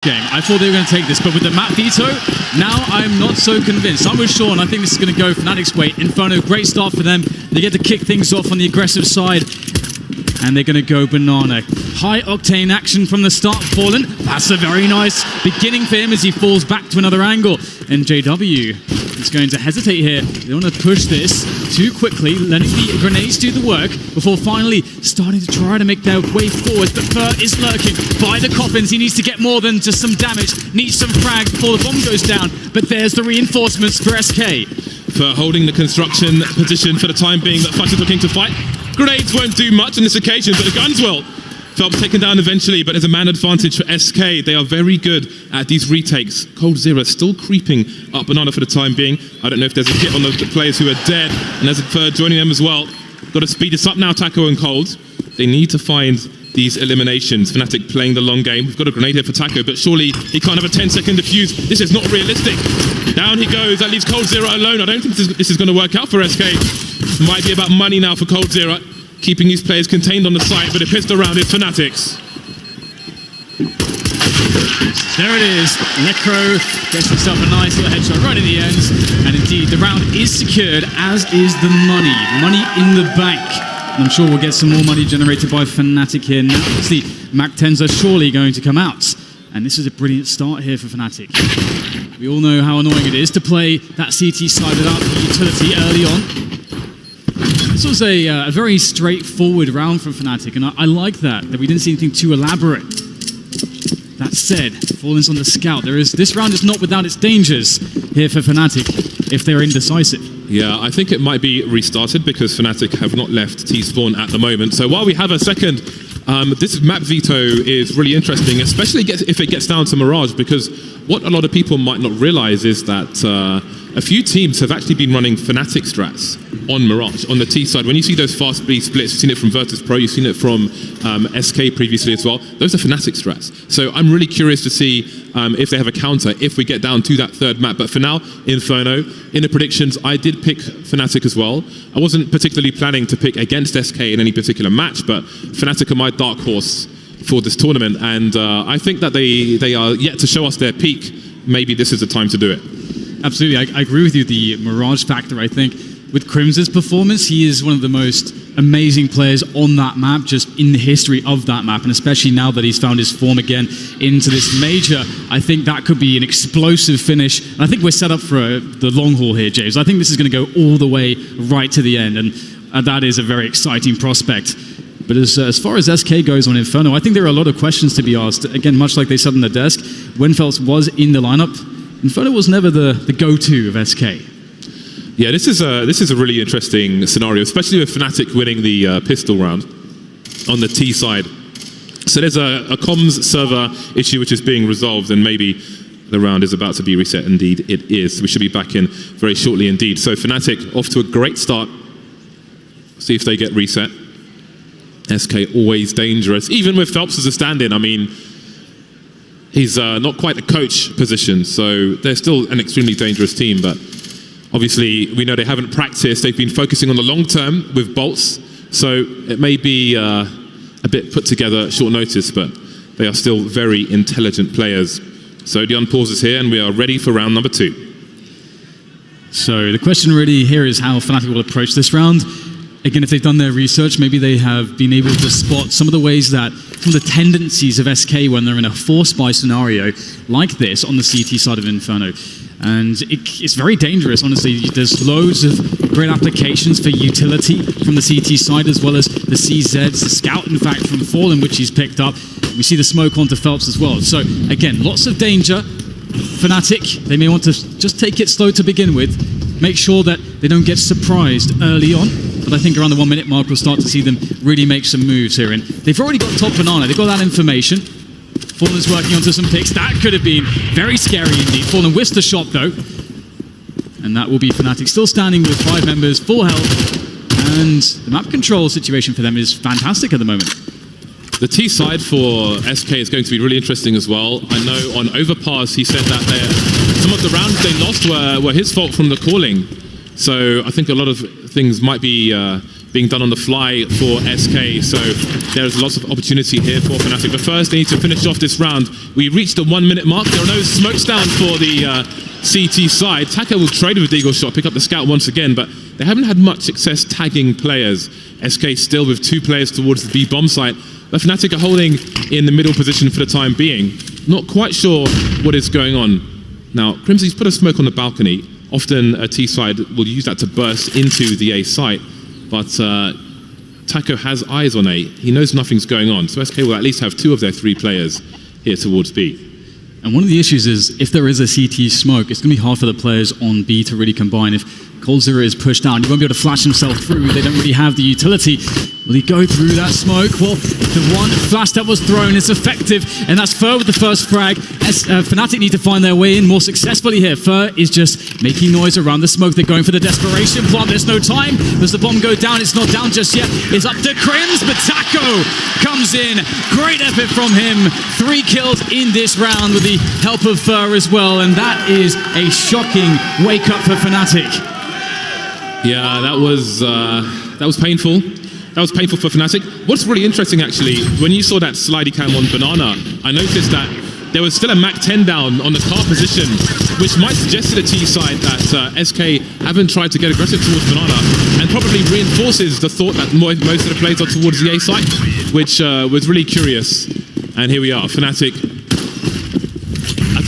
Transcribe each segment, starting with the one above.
game. I thought they were going to take this, but with the map veto, now I'm not so convinced. I'm with Sean. I think this is going to go Fnatic's way. Inferno, great start for them. They get to kick things off on the aggressive side, and they're going to go banana. High octane action from the start. Fallen. That's a very nice beginning for him as he falls back to another angle. And JW is going to hesitate here. They want to push this too quickly, letting the grenades do the work before finally starting to try to make their way forward. But Fur is lurking by the coffins. He needs to get more than just some damage. Needs some frags before the bomb goes down. But there's the reinforcements for SK. For holding the construction position for the time being that Fnatic is looking to fight. Grenades won't do much on this occasion, but the guns will. Phelps taken down eventually, but there's a man advantage for SK. They are very good at these retakes. coldzera still creeping up banana for the time being. I don't know if there's a hit on the players who are dead, and there's a third joining them as well. Got to speed this up now, Taco and Cold. They need to find these eliminations. Fnatic playing the long game. We've got a grenade here for Taco, but surely he can't have a 10-second defuse. This is not realistic. Down he goes. That leaves coldzera alone. I don't think this is going to work out for SK. Might be about money now for coldzera. Keeping these players contained on the site, but a pistol round is Fnatic's. There it is. Necro gets himself a nice little headshot right at the end. And indeed, the round is secured, as is the money. Money in the bank. And I'm sure we'll get some more money generated by Fnatic here. Now, obviously, Mac 10s are surely going to come out. And this is a brilliant start here for Fnatic. We all know how annoying it is to play that CT side without the utility early on. This was a very straightforward round from Fnatic, and I like that we didn't see anything too elaborate. That said, Fallen's on the scout. This round is not without its dangers here for Fnatic if they're indecisive. Yeah, I think it might be restarted because Fnatic have not left T-spawn at the moment. So while we have a second, this map veto is really interesting, especially if it gets down to Mirage, because what a lot of people might not realize is that a few teams have actually been running Fnatic strats on Mirage, on the T side. When you see those fast B splits, you've seen it from Virtus Pro, you've seen it from SK previously as well. Those are Fnatic strats. So I'm really curious to see if they have a counter if we get down to that third map. But for now, Inferno, in the predictions, I did pick Fnatic as well. I wasn't particularly planning to pick against SK in any particular match, but Fnatic are my dark horse for this tournament. And I think that they are yet to show us their peak. Maybe this is the time to do it. Absolutely, I agree with you. The Mirage factor, I think, with Crims's performance, he is one of the most amazing players on that map, just in the history of that map, and especially now that he's found his form again into this major, I think that could be an explosive finish. And I think we're set up for the long haul here, James. I think this is going to go all the way right to the end, and that is a very exciting prospect. But as far as SK goes on Inferno, I think there are a lot of questions to be asked. Again, much like they said on the desk, when Phelps was in the lineup, Inferno was never the go-to of SK. Yeah, this is a really interesting scenario, especially with Fnatic winning the pistol round on the T side. So there's a comms server issue which is being resolved, and maybe the round is about to be reset. Indeed, it is. We should be back in very shortly indeed. So Fnatic off to a great start. See if they get reset. SK always dangerous, even with Phelps as a stand-in. I mean, he's not quite a coach position, so they're still an extremely dangerous team, but obviously we know they haven't practiced. They've been focusing on the long term with bolts, so it may be a bit put together at short notice, but they are still very intelligent players. So the unpauses here, and we are ready for round number 2. So the question really here is how Fnatic will approach this round. Again, if they've done their research, maybe they have been able to spot some of the ways that, some of the tendencies of SK when they're in a force buy scenario like this on the CT side of Inferno. And it's very dangerous, honestly. There's loads of great applications for utility from the CT side, as well as the CZs, the scout, in fact, from Fallen, which he's picked up. We see the smoke onto Phelps as well. So, again, lots of danger. Fnatic, they may want to just take it slow to begin with, make sure that they don't get surprised early on. But I think around the 1 minute mark, we'll start to see them really make some moves here. And they've already got top banana. They've got that information. Fallen's working onto some picks. That could have been very scary indeed. Fallen whiffs the shot though. And that will be Fnatic still standing with 5 members, full health. And the map control situation for them is fantastic at the moment. The T side for SK is going to be really interesting as well. I know on Overpass he said that some of the rounds they lost were his fault from the calling. So I think a lot of things might be being done on the fly for SK, so there's lots of opportunity here for Fnatic. But first, they need to finish off this round. We reached the 1 minute mark. There are no smokes down for the CT side. Taco will trade with Deagle shot, pick up the scout once again, but they haven't had much success tagging players. SK still with 2 players towards the B bomb site, but Fnatic are holding in the middle position for the time being. Not quite sure what is going on. Now, Crimsy's put a smoke on the balcony. Often a T side will use that to burst into the A site, but Taco has eyes on A. He knows nothing's going on, so SK will at least have 2 of their 3 players here towards B. And one of the issues is, if there is a CT smoke, it's going to be hard for the players on B to really combine. If coldzera is pushed down, he won't be able to flash himself through. They don't really have the utility. Will he go through that smoke? Well, the one flash that was thrown is effective, and that's Fer with the first frag. Fnatic need to find their way in more successfully here. Fer is just making noise around the smoke. They're going for the desperation plot. There's no time. Does the bomb go down? It's not down just yet. It's up to Crims, but Taco comes in. Great effort from him. 3 kills in this round with the help of Fer as well, and that is a shocking wake-up for Fnatic. Yeah, that was painful. That was painful for Fnatic. What's really interesting, actually, when you saw that slidey cam on Banana, I noticed that there was still a Mach 10 down on the car position, which might suggest to the T side that SK haven't tried to get aggressive towards Banana, and probably reinforces the thought that most of the plays are towards the A side, which was really curious. And here we are, Fnatic.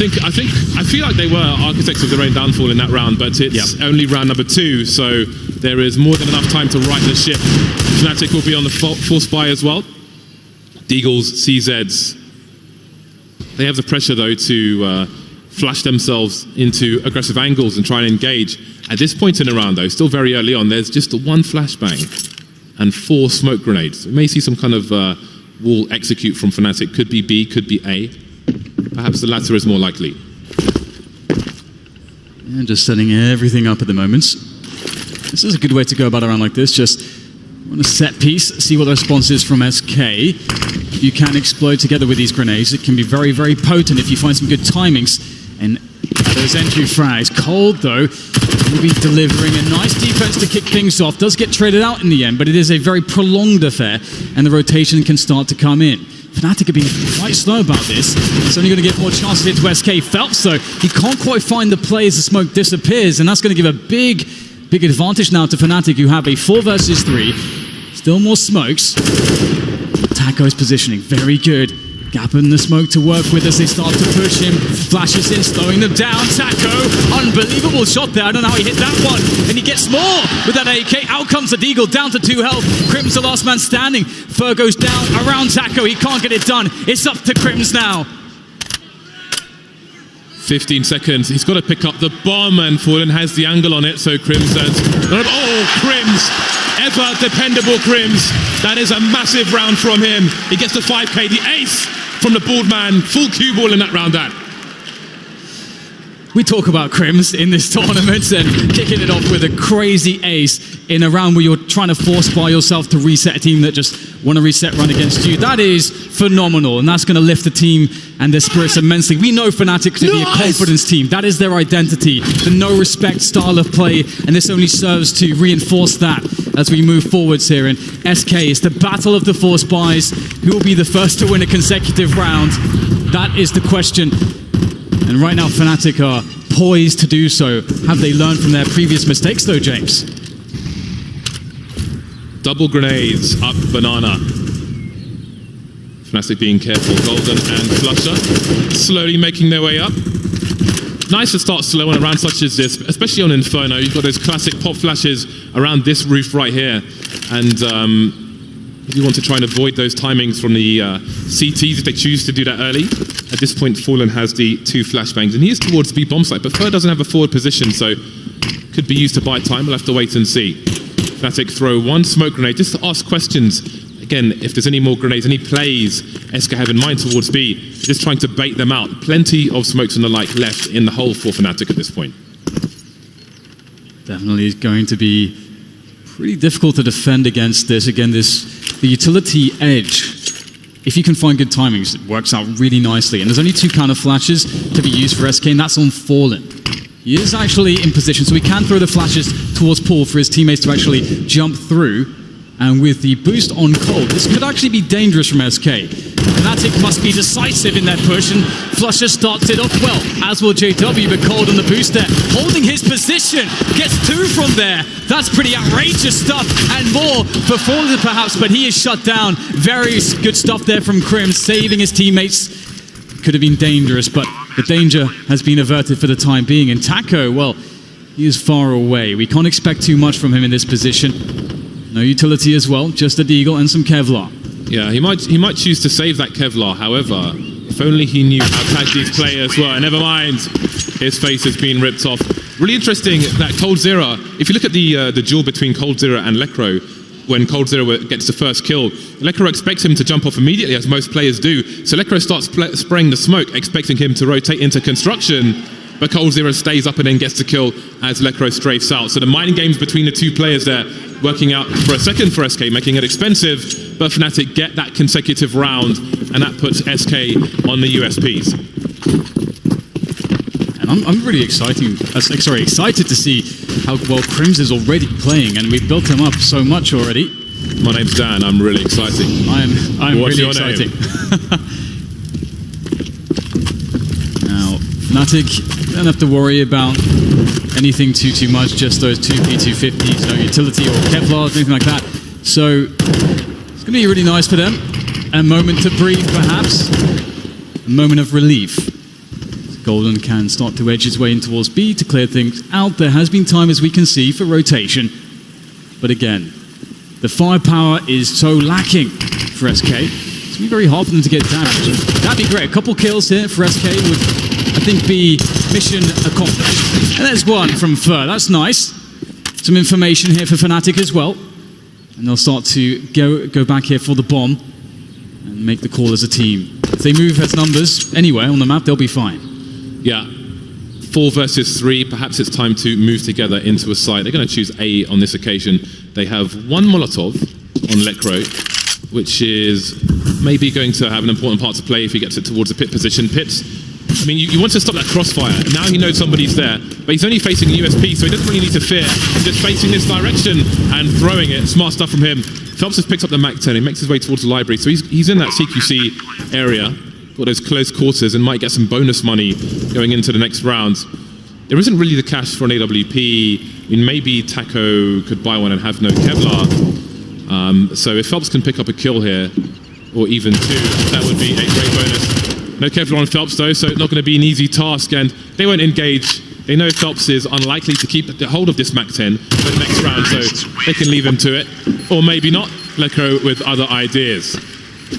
I feel like they were architects of their own downfall in that round, but it's only round number 2, so there is more than enough time to right the ship. Fnatic will be on the force buy as well. Deagles, CZs. They have the pressure, though, to flash themselves into aggressive angles and try and engage. At this point in the round, though, still very early on, there's just 1 flashbang and 4 smoke grenades. We may see some kind of wall execute from Fnatic. Could be B, could be A. Perhaps the latter is more likely. And just setting everything up at the moment. This is a good way to go about a round like this. Just on a set piece, see what the response is from SK. You can explode together with these grenades. It can be very, very potent if you find some good timings. And those entry frags. Cold, though, will be delivering a nice defense to kick things off. Does get traded out in the end, but it is a very prolonged affair, and the rotation can start to come in. Fnatic have been quite slow about this. It's only going to give more chances here to SK. Phelps, though, he can't quite find the play as the smoke disappears, and that's going to give a big advantage now to Fnatic, who have a 4 versus 3. Still more smokes. Taco's positioning, very good. Gap in the smoke to work with as they start to push him. Flashes in, slowing them down. Taco, unbelievable shot there. I don't know how he hit that one. And he gets more with that AK. Out comes the Deagle, down to 2 health. Crims the last man standing. Fer goes down around Taco. He can't get it done. It's up to Crims now. 15 seconds. He's got to pick up the bomb, and Fallen has the angle on it, so Crims says, oh, Crims! Ever dependable Crims. That is a massive round from him. He gets the 5k, the ace from the bald man. Full cue ball in that round, Dan. We talk about Crims in this tournament and kicking it off with a crazy ace in a round where you're trying to force by yourself to reset a team that just want to reset run against you. That is phenomenal, and that's going to lift the team and their spirits immensely. We know Fnatic to be a confidence team. That is their identity, the no-respect style of play, and this only serves to reinforce that as we move forwards here. And SK is the battle of the force buys. Who will be the first to win a consecutive round? That is the question. And right now, Fnatic are poised to do so. Have they learned from their previous mistakes, though, James? Double grenades up Banana. Fnatic being careful. Golden and Flusher slowly making their way up. Nice to start slow on a round such as this, especially on Inferno. You've got those classic pop flashes around this roof right here. And if you want to try and avoid those timings from the CTs, if they choose to do that early. At this point, Fallen has the 2 flashbangs, and he is towards the B bomb site, but Fer doesn't have a forward position, so could be used to buy time. We'll have to wait and see. Fnatic throw 1 smoke grenade just to ask questions. Again, if there's any more grenades, any plays SK have in mind towards B, just trying to bait them out. Plenty of smokes and the like left in the hole for Fnatic at this point. Definitely is going to be pretty difficult to defend against this. Again, the utility edge, if you can find good timings, it works out really nicely. And there's only 2 counter flashes to be used for SK, and that's on Fallen. He is actually in position, so he can throw the flashes towards Paul for his teammates to actually jump through. And with the boost on Cold, this could actually be dangerous from SK. Fnatic must be decisive in that push, and Flusher starts it off well, as will JW, but Cold on the boost there, holding his position, gets 2 from there. That's pretty outrageous stuff, and more for Fallen perhaps, but he is shut down. Very good stuff there from Crim, saving his teammates. Could have been dangerous, but the danger has been averted for the time being. And Taco, well, he is far away. We can't expect too much from him in this position. No utility as well, just a Deagle and some Kevlar. Yeah, he might choose to save that Kevlar. However, if only he knew how tagged these players were. Never mind, his face has been ripped off. Really interesting that coldzera, if you look at the duel between coldzera and Lekro, when coldzera gets the first kill, Lekro expects him to jump off immediately, as most players do. So Lekro starts spraying the smoke, expecting him to rotate into construction. But coldzera stays up and then gets the kill as Lekro strafes out. So the mining games between the two players there working out for a second for SK, making it expensive, but Fnatic get that consecutive round, and that puts SK on the USPs. And I'm really excited to see how well Crims is already playing, and we've built him up so much already. My name's Dan, I'm really excited. I'm What's really your excited. name? Now, Fnatic don't have to worry about anything too much, just those 2 P250s, no utility or Kevlar, anything like that. So it's going to be really nice for them. A moment to breathe, perhaps. A moment of relief. Golden can start to edge his way in towards B to clear things out. There has been time, as we can see, for rotation. But again, the firepower is so lacking for SK. It's going to be very hard for them to get damage. That'd be great. A couple kills here for SK would, I think, be mission accomplished. And there's one from Fur. That's nice. Some information here for Fnatic as well. And they'll start to go back here for the bomb and make the call as a team. If they move as numbers anywhere on the map, they'll be fine. Yeah. 4 versus 3. Perhaps it's time to move together into a site. They're going to choose A on this occasion. They have 1 Molotov on Lekro, which is maybe going to have an important part to play if he gets it towards the pit position. Pits, I mean, you want to stop that crossfire. Now he knows somebody's there, but he's only facing USP, so he doesn't really need to fear. He's just facing this direction and throwing it. Smart stuff from him. Phelps has picked up the MAC-10. He makes his way towards the library, so he's in that CQC area, got those close quarters, and might get some bonus money going into the next round. There isn't really the cash for an AWP. I mean, maybe Taco could buy one and have no Kevlar. So if Phelps can pick up a kill here, or even 2, that would be a great bonus. No Kevlar on Phelps though, so it's not going to be an easy task, and they won't engage. They know Phelps is unlikely to keep the hold of this MAC-10 for the next round, so they can leave him to it. Or maybe not. Lekro with other ideas.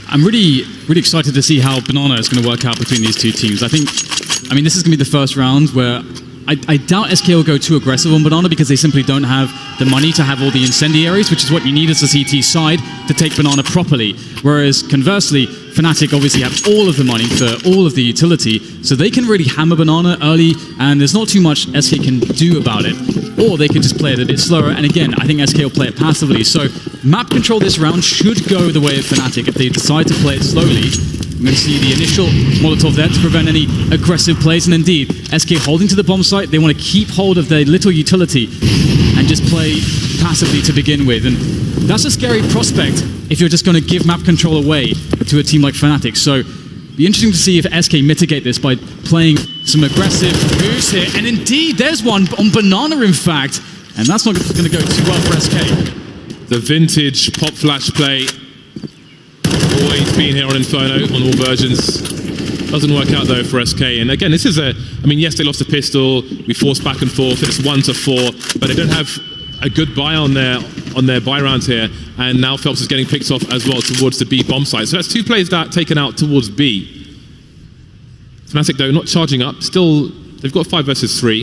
I'm really excited to see how Banana is going to work out between these two teams. I mean, this is going to be the first round where I doubt SK will go too aggressive on Banana because they simply don't have the money to have all the incendiaries, which is what you need as a CT side to take Banana properly. Whereas conversely, Fnatic obviously have all of the money for all of the utility, so they can really hammer Banana early, and there's not too much SK can do about it. Or they could just play it a bit slower, and again, I think SK will play it passively. So map control this round should go the way of Fnatic if they decide to play it slowly. I'm going to see the initial Molotov there to prevent any aggressive plays, and indeed, SK holding to the bomb site. They want to keep hold of their little utility and just play passively to begin with, and that's a scary prospect if you're just going to give map control away to a team like Fnatic. So be interesting to see if SK mitigate this by playing some aggressive moves here, and indeed, there's one on Banana, in fact, and that's not going to go too well for SK. The vintage pop flash play. Always been here on Inferno, on all versions. Doesn't work out though for SK. And again, this is I mean, yes, they lost a pistol. We forced back and forth. It's 1-4, but they don't have a good buy on their buy round here. And now Phelps is getting picked off as well towards the B bomb site. So that's 2 players that taken out towards B. Fnatic though, not charging up. Still, they've got 5 versus 3.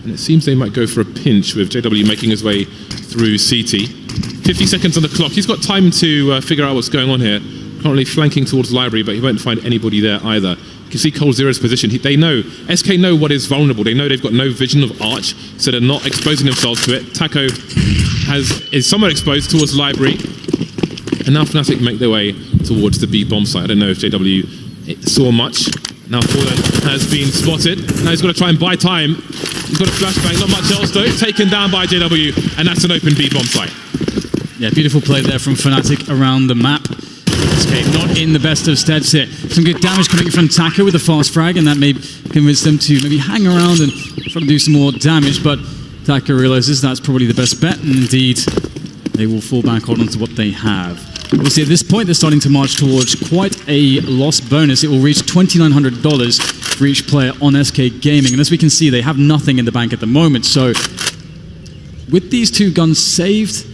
And it seems they might go for a pinch with JW making his way through CT. 50 seconds on the clock. He's got time to figure out what's going on here. Currently flanking towards library, but he won't find anybody there either. You can see coldzera's position. They know, SK know what is vulnerable. They know they've got no vision of Arch, so they're not exposing themselves to it. Taco is somewhat exposed towards library. And now Fnatic make their way towards the B bomb site. I don't know if JW saw much. Now Fallen has been spotted. Now he's got to try and buy time. He's got a flashbang, not much else though. Taken down by JW, and that's an open B bomb site. Yeah, beautiful play there from Fnatic around the map. SK not in the best of steads here. Some good damage coming from Taco with a fast frag, and that may convince them to maybe hang around and try to do some more damage, but Taco realizes that's probably the best bet, and indeed they will fall back on onto what they have. Obviously at this point they're starting to march towards quite a loss bonus. It will reach $2,900 for each player on SK Gaming, and as we can see they have nothing in the bank at the moment, so with these two guns saved,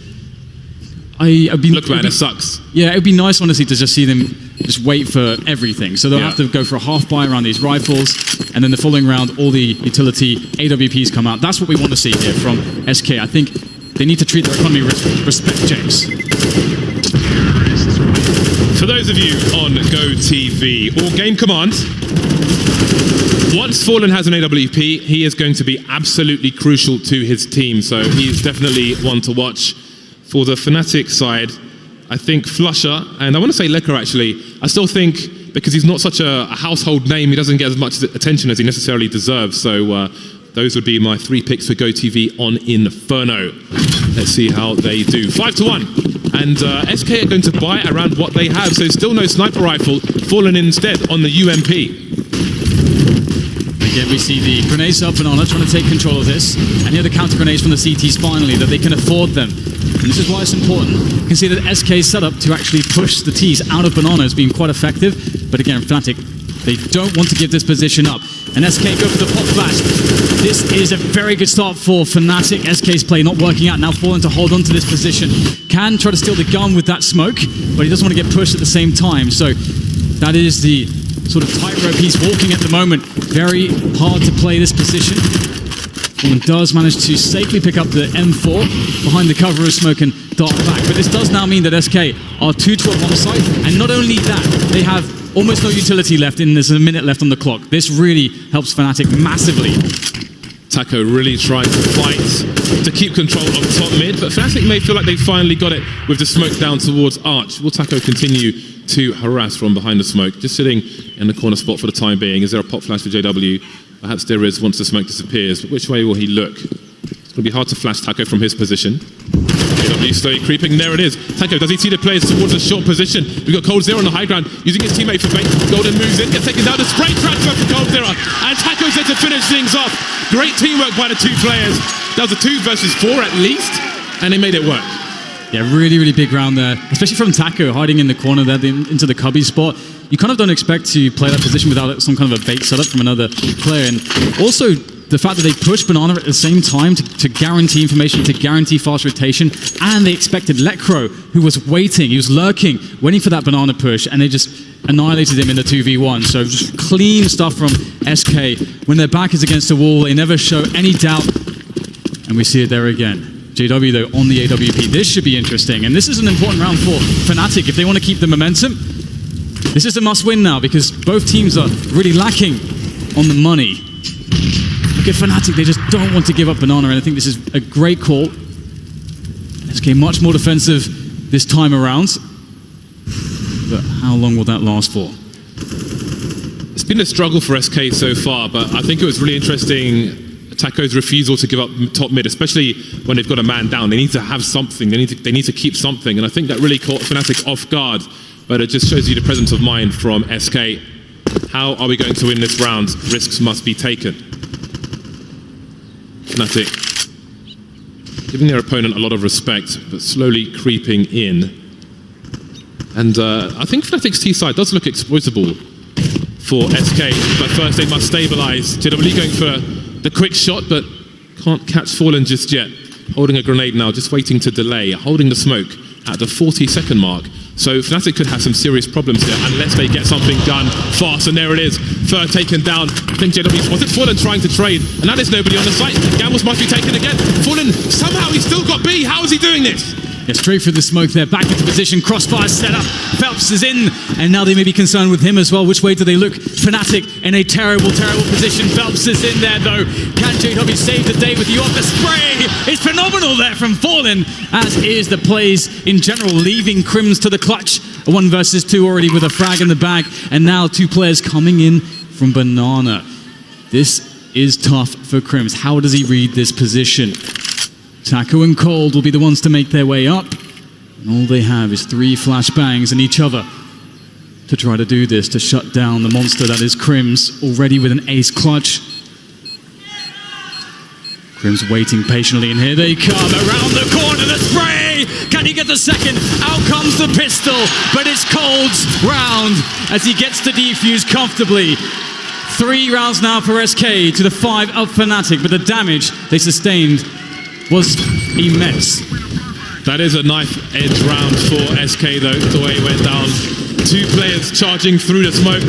it sucks. Yeah, it would be nice, honestly, to just see them just wait for everything. So they'll have to go for a half buy around these rifles, and then the following round, all the utility AWPs come out. That's what we want to see here from SK. I think they need to treat their economy with respect, James. For those of you on Go TV or Game Command, once Fallen has an AWP, he is going to be absolutely crucial to his team. So he is definitely one to watch. For the Fnatic side, I think Flusher, and I want to say Lecker actually, I still think because he's not such a household name, he doesn't get as much attention as he necessarily deserves. So those would be my 3 picks for Go TV on Inferno. Let's see how they do. 5-1. And SK are going to buy around what they have. So still no sniper rifle, Fallen instead on the UMP. Again, we see the grenades up and on, trying to take control of this. And here the counter grenades from the CTs finally, that they can afford them. And this is why it's important. You can see that SK's setup to actually push the T's out of Banana has been quite effective. But again, Fnatic, they don't want to give this position up. And SK go for the pop flash. This is a very good start for Fnatic. SK's play not working out. Now Fallen to hold on to this position. Can try to steal the gun with that smoke, but he doesn't want to get pushed at the same time. So that is the sort of tightrope he's walking at the moment. Very hard to play this position. Fallen does manage to safely pick up the M4 behind the cover of smoke and dart back. But this does now mean that SK are 2-12 on site. And not only that, they have almost no utility left, and there's a minute left on the clock. This really helps Fnatic massively. Taco really trying to fight to keep control of top mid, but Fnatic may feel like they finally got it with the smoke down towards Arch. Will Taco continue to harass from behind the smoke, just sitting in the corner spot for the time being? Is there a pop flash for JW? Perhaps there is once the smoke disappears, but which way will he look? It's going to be hard to flash Taco from his position. JW slowly creeping, there it is. Taco, does he see the players towards a short position? We've got Cold Zero on the high ground, using his teammate for bait. Golden moves in, gets taken down, the spray transfer for Cold Zero, and Taco's there to finish things off. Great teamwork by the two players. That was a 2 versus 4 at least, and they made it work. Yeah, really, really big round there, especially from Taco hiding in the corner there into the cubby spot. You kind of don't expect to play that position without some kind of a bait setup from another player. And also the fact that they pushed Banana at the same time to guarantee information, to guarantee fast rotation, and they expected Lekro, who was waiting, he was lurking, waiting for that Banana push, and they just annihilated him in the 2v1. So just clean stuff from SK. When their back is against the wall, they never show any doubt, and we see it there again. JW, though, on the AWP. This should be interesting, and this is an important round for Fnatic. If they want to keep the momentum, this is a must-win now, because both teams are really lacking on the money. Look at Fnatic, they just don't want to give up Banana, and I think this is a great call. SK much more defensive this time around, but how long will that last for? It's been a struggle for SK so far, but I think it was really interesting Taco's refusal to give up top mid, especially when they've got a man down. They need to have something, they need to keep something, and I think that really caught Fnatic off guard, but it just shows you the presence of mind from SK. How are we going to win this round? Risks must be taken. Fnatic giving their opponent a lot of respect, but slowly creeping in. And I think Fnatic's T side does look exploitable for SK, but first they must stabilize. JW going for the quick shot, but can't catch Fallen just yet. Holding a grenade now, just waiting to delay, holding the smoke at the 40-second mark. So Fnatic could have some serious problems here unless they get something done fast. And there it is, third taken down. I think JW, was it Fallen trying to trade? And now there's nobody on the site. Gambles must be taken again. Fallen, somehow he's still got B. How is he doing this? Yeah, straight through the smoke there, back into position, crossfire set up, Phelps is in, and now they may be concerned with him as well. Which way do they look? Fnatic in a terrible, terrible position. Phelps is in there though. Can JW save the day with the off the spray? It's phenomenal there from Fallen, as is the plays in general, leaving Crims to the clutch. 1 versus 2 already with a frag in the bag, and now 2 players coming in from Banana. This is tough for Crims. How does he read this position? Taco and Cold will be the ones to make their way up. And all they have is 3 flashbangs in each other to try to do this, to shut down the monster that is Crims, already with an ace clutch. Crims waiting patiently, and here they come around the corner, the spray! Can he get the second? Out comes the pistol, but it's Cold's round as he gets to defuse comfortably. 3 rounds now for SK to the 5 of Fnatic, but the damage they sustained was immense. That is a knife-edge round for SK, though, the way it went down. 2 players charging through the smoke.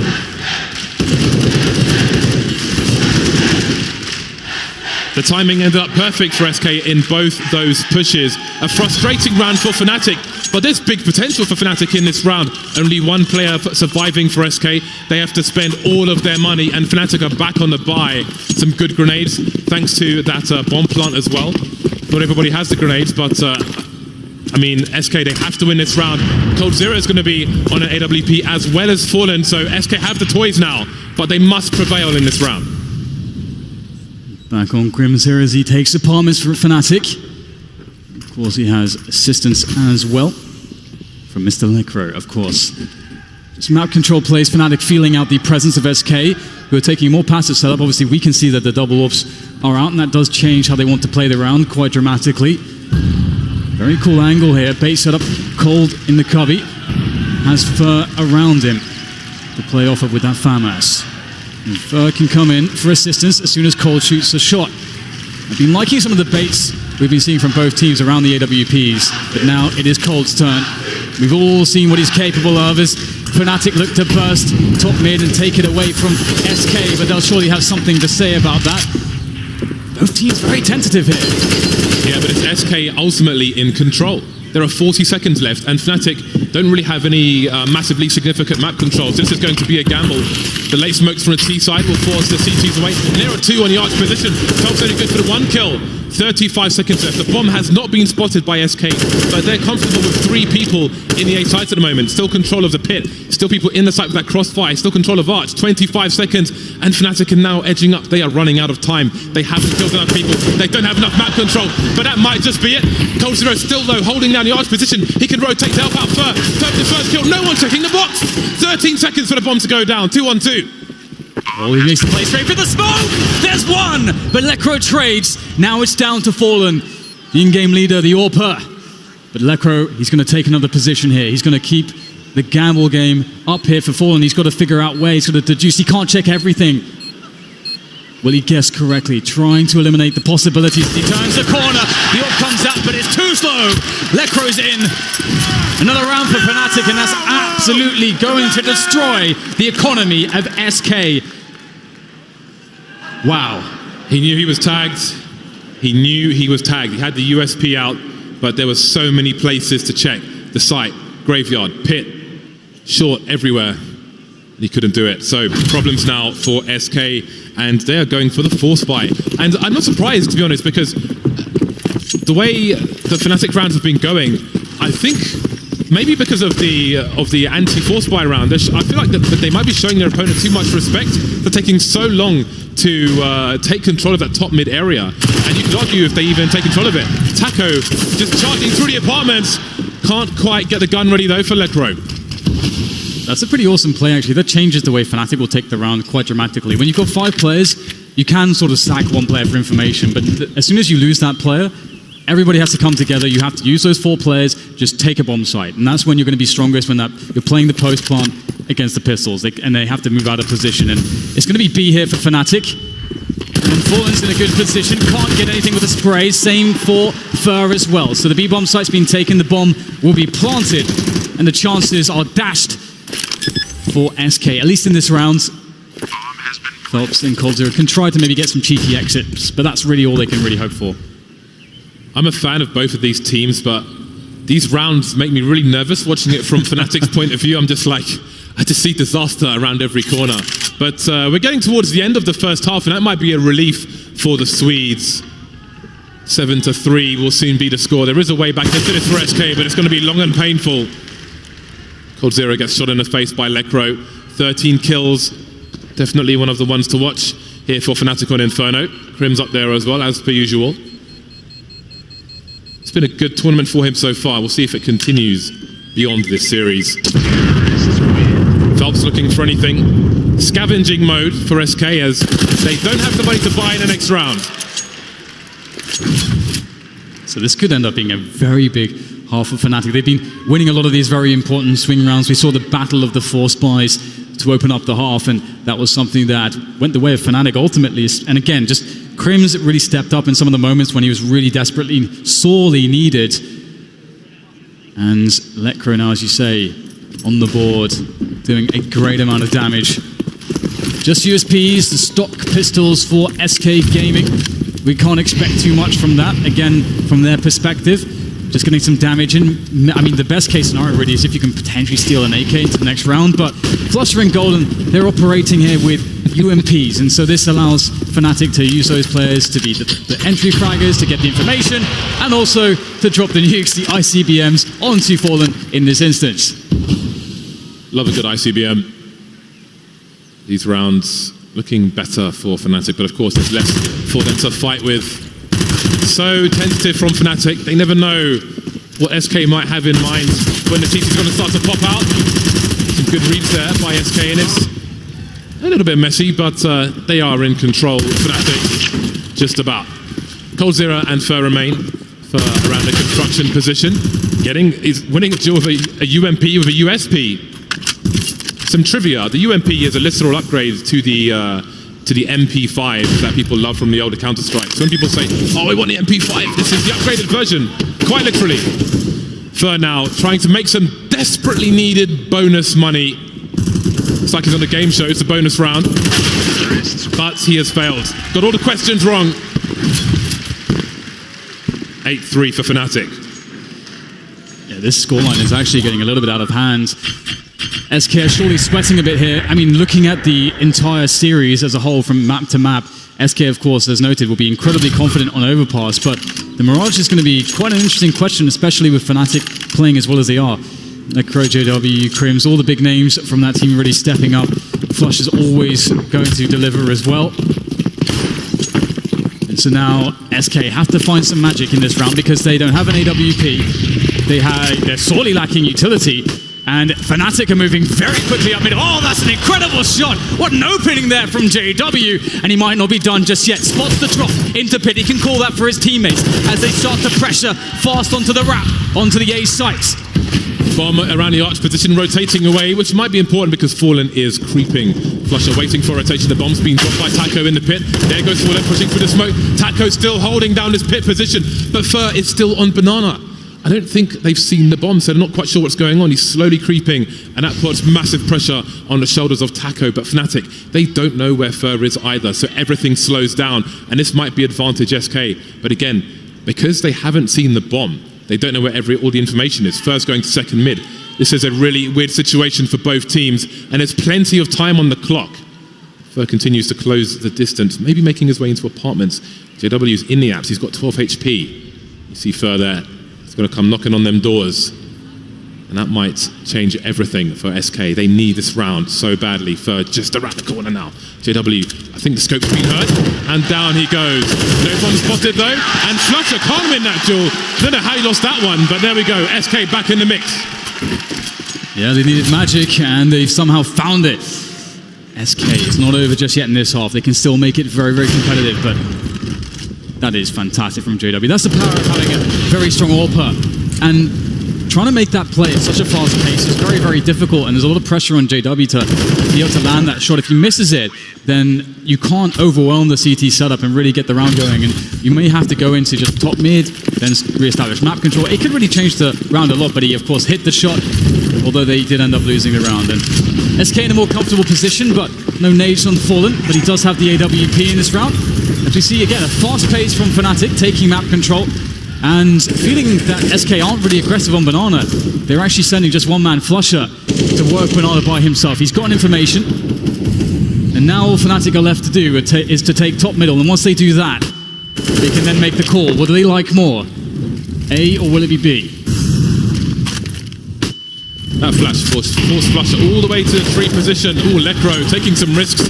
The timing ended up perfect for SK in both those pushes. A frustrating round for Fnatic, but there's big potential for Fnatic in this round. Only 1 player surviving for SK. They have to spend all of their money, and Fnatic are back on the buy. Some good grenades, thanks to that bomb plant as well. Not everybody has the grenades, but I mean, SK, they have to win this round. coldzera is going to be on an AWP as well as Fallen, so SK have the toys now, but they must prevail in this round. Back on Crims here as he takes apartments for Fnatic. Of course, he has assistance as well from Mr. Lecro, of course. Just map control plays, Fnatic feeling out the presence of SK, who are taking a more passive setup. Obviously, we can see that the double orbs are out, and that does change how they want to play the round quite dramatically. Very cool angle here. Base setup, Cold in the cubby. Has Fur around him to play off of with that FAMAS. And Fur can come in for assistance as soon as Cold shoots a shot. I've been liking some of the baits we've been seeing from both teams around the AWPs, but now it is Cold's turn. We've all seen what he's capable of as Fnatic look to burst top mid and take it away from SK, but they'll surely have something to say about that. Both teams very tentative here. Yeah, but it's SK ultimately in control. There are 40 seconds left, and Fnatic don't really have any massively significant map controls. This is going to be a gamble. The late smokes from the T side will force the CTs away. And there are 2 on the arch position. Phelps only good for the 1 kill. 35 seconds left. The bomb has not been spotted by SK, but they're comfortable with 3 people in the A sites at the moment. Still control of the pit. Still people in the site with that crossfire. Still control of arch. 25 seconds, and Fnatic are now edging up. They are running out of time. They haven't killed enough people. They don't have enough map control, but that might just be it. coldzera still, though, holding down the arch position. He can rotate to help out Fur. Fur the first kill. No one checking the box. 13 seconds for the bomb to go down. 2-on-2. Oh, he makes the play straight for the smoke! There's 1! But Lecro trades. Now it's down to Fallen, the in-game leader, the AWPer. But Lecro, he's going to take another position here. He's going to keep the gamble game up here for Fallen. He's got to figure out where he's going to deduce. He can't check everything. Will he guess correctly? Trying to eliminate the possibilities. He turns the corner. The AWP comes out, but it's too slow. Lecro's in. Another round for Fnatic, and that's absolutely going to destroy the economy of SK. Wow. He knew he was tagged. He knew he was tagged. He had the USP out, but there were so many places to check. The site, graveyard, pit, short, everywhere. He couldn't do it. So problems now for SK, and they are going for the force buy. And I'm not surprised, to be honest, because the way the Fnatic rounds have been going, I think maybe because of the anti-force buy round, I feel like that they might be showing their opponent too much respect for taking so long to take control of that top mid area. And you could argue if they even take control of it. Taco just charging through the apartments. Can't quite get the gun ready though for Lecro. That's a pretty awesome play, actually. That changes the way Fnatic will take the round quite dramatically. When you've got 5 players, you can sort of sack 1 player for information, but as soon as you lose that player, everybody has to come together. You have to use those 4 players, just take a bomb site. And that's when you're going to be strongest, when you're playing the post plant against the pistols. And they have to move out of position. And it's going to be B here for Fnatic. And Fallen's in a good position. Can't get anything with the spray. Same for Fur as well. So the B bomb site's been taken. The bomb will be planted. And the chances are dashed for SK, at least in this round. Phelps and coldzera can try to maybe get some cheeky exits, but that's really all they can really hope for. I'm a fan of both of these teams, but these rounds make me really nervous watching it from Fnatic's point of view. I'm just like, I just see disaster around every corner. But we're getting towards the end of the first half, and that might be a relief for the Swedes. 7-3 will soon be the score. There is a way back into this for SK, but it's going to be long and painful. coldzera gets shot in the face by Lecro. 13 kills. Definitely one of the ones to watch here for Fnatic on Inferno. Crim's up there as well, as per usual. It's been a good tournament for him so far. We'll see if it continues beyond this series. Phelps looking for anything. Scavenging mode for SK as they don't have the money to buy in the next round. So this could end up being a very big half for Fnatic. They've been winning a lot of these very important swing rounds. We saw the battle of the 4 spies to open up the half, and that was something that went the way of Fnatic ultimately. And again, just Crims really stepped up in some of the moments when he was really desperately, sorely needed. And Lecro now, as you say, on the board, doing a great amount of damage. Just USPs, the stock pistols for SK Gaming. We can't expect too much from that, again, from their perspective. Just getting some damage in. I mean, the best case scenario really is if you can potentially steal an AK into the next round, but Flusher and Golden, they're operating here with UMPs, and so this allows Fnatic to use those players to be the entry fraggers, to get the information, and also to drop the nukes, the ICBMs, onto Fallen in this instance. Love a good ICBM. These rounds looking better for Fnatic, but of course there's less for them to fight with. So tentative from Fnatic. They never know what SK might have in mind when the TC is going to start to pop out. Some good reads there by SK, and it's a little bit messy, but they are in control. Fnatic, just about. Coldzera and Fur remain for around the construction position. He's winning a duel with a UMP with a USP. Some trivia: the UMP is a literal upgrade to the MP5 that people love from the older Counter-Strike. So when people say, "Oh, we want the MP5," this is the upgraded version, quite literally. Fur now trying to make some desperately needed bonus money. It's like he's on a game show. It's a bonus round, but he has failed. Got all the questions wrong. 8-3 for Fnatic. Yeah, this scoreline is actually getting a little bit out of hand. SK are surely sweating a bit here. I mean, looking at the entire series as a whole from map to map, SK, of course, as noted, will be incredibly confident on Overpass, but the Mirage is going to be quite an interesting question, especially with Fnatic playing as well as they are. Necro, JW, Crims, all the big names from that team really stepping up. Flush is always going to deliver as well. And so now SK have to find some magic in this round because they don't have an AWP. They're sorely lacking utility. And Fnatic are moving very quickly up mid. Oh, that's an incredible shot. What an opening there from JW. And he might not be done just yet. Spots the drop into pit. He can call that for his teammates as they start to pressure fast onto the wrap, onto the A sites. Bomb around the arch position, rotating away, which might be important because Fallen is creeping. Flusher waiting for rotation. The bomb's being dropped by Taco in the pit. There goes Fallen pushing through the smoke. Taco still holding down this pit position, but Fur is still on Banana. I don't think they've seen the bomb, so they're not quite sure what's going on. He's slowly creeping, and that puts massive pressure on the shoulders of Taco. But Fnatic, they don't know where Fur is either, so everything slows down, and this might be advantage SK. But again, because they haven't seen the bomb, they don't know where all the information is. Fur's going to second mid. This is a really weird situation for both teams, and there's plenty of time on the clock. Fur continues to close the distance, maybe making his way into apartments. JW's in the apps, he's got 12 HP. You see Fur there. He's going to come knocking on them doors, and that might change everything for SK. They need this round so badly. Fur just around the corner now. JW, I think the scope's been heard, and down he goes. No bomb spotted though, and Flusher can't win that duel. Don't know how he lost that one, but there we go. SK back in the mix. Yeah, they needed magic, and they've somehow found it. SK is not over just yet in this half. They can still make it very, very competitive, but that is fantastic from JW. That's the power of having a very strong AWP. And trying to make that play at such a fast pace is very, very difficult. And there's a lot of pressure on JW to be able to land that shot. If he misses it, then you can't overwhelm the CT setup and really get the round going. And you may have to go into just top mid, then re-establish map control. It could really change the round a lot, but he, of course, hit the shot, although they did end up losing the round. And SK in a more comfortable position, but no nades on Fallen. But he does have the AWP in this round. As we see again, a fast pace from Fnatic, taking map control, and feeling that SK aren't really aggressive on Banana. They're actually sending just one man, Flusher, to work Banana by himself. He's gotten information, and now all Fnatic are left to do is to take top middle, and once they do that, they can then make the call. What do they like more? A or will it be B? That flash forced Flusher all the way to the 3 position. Ooh, Lecro taking some risks.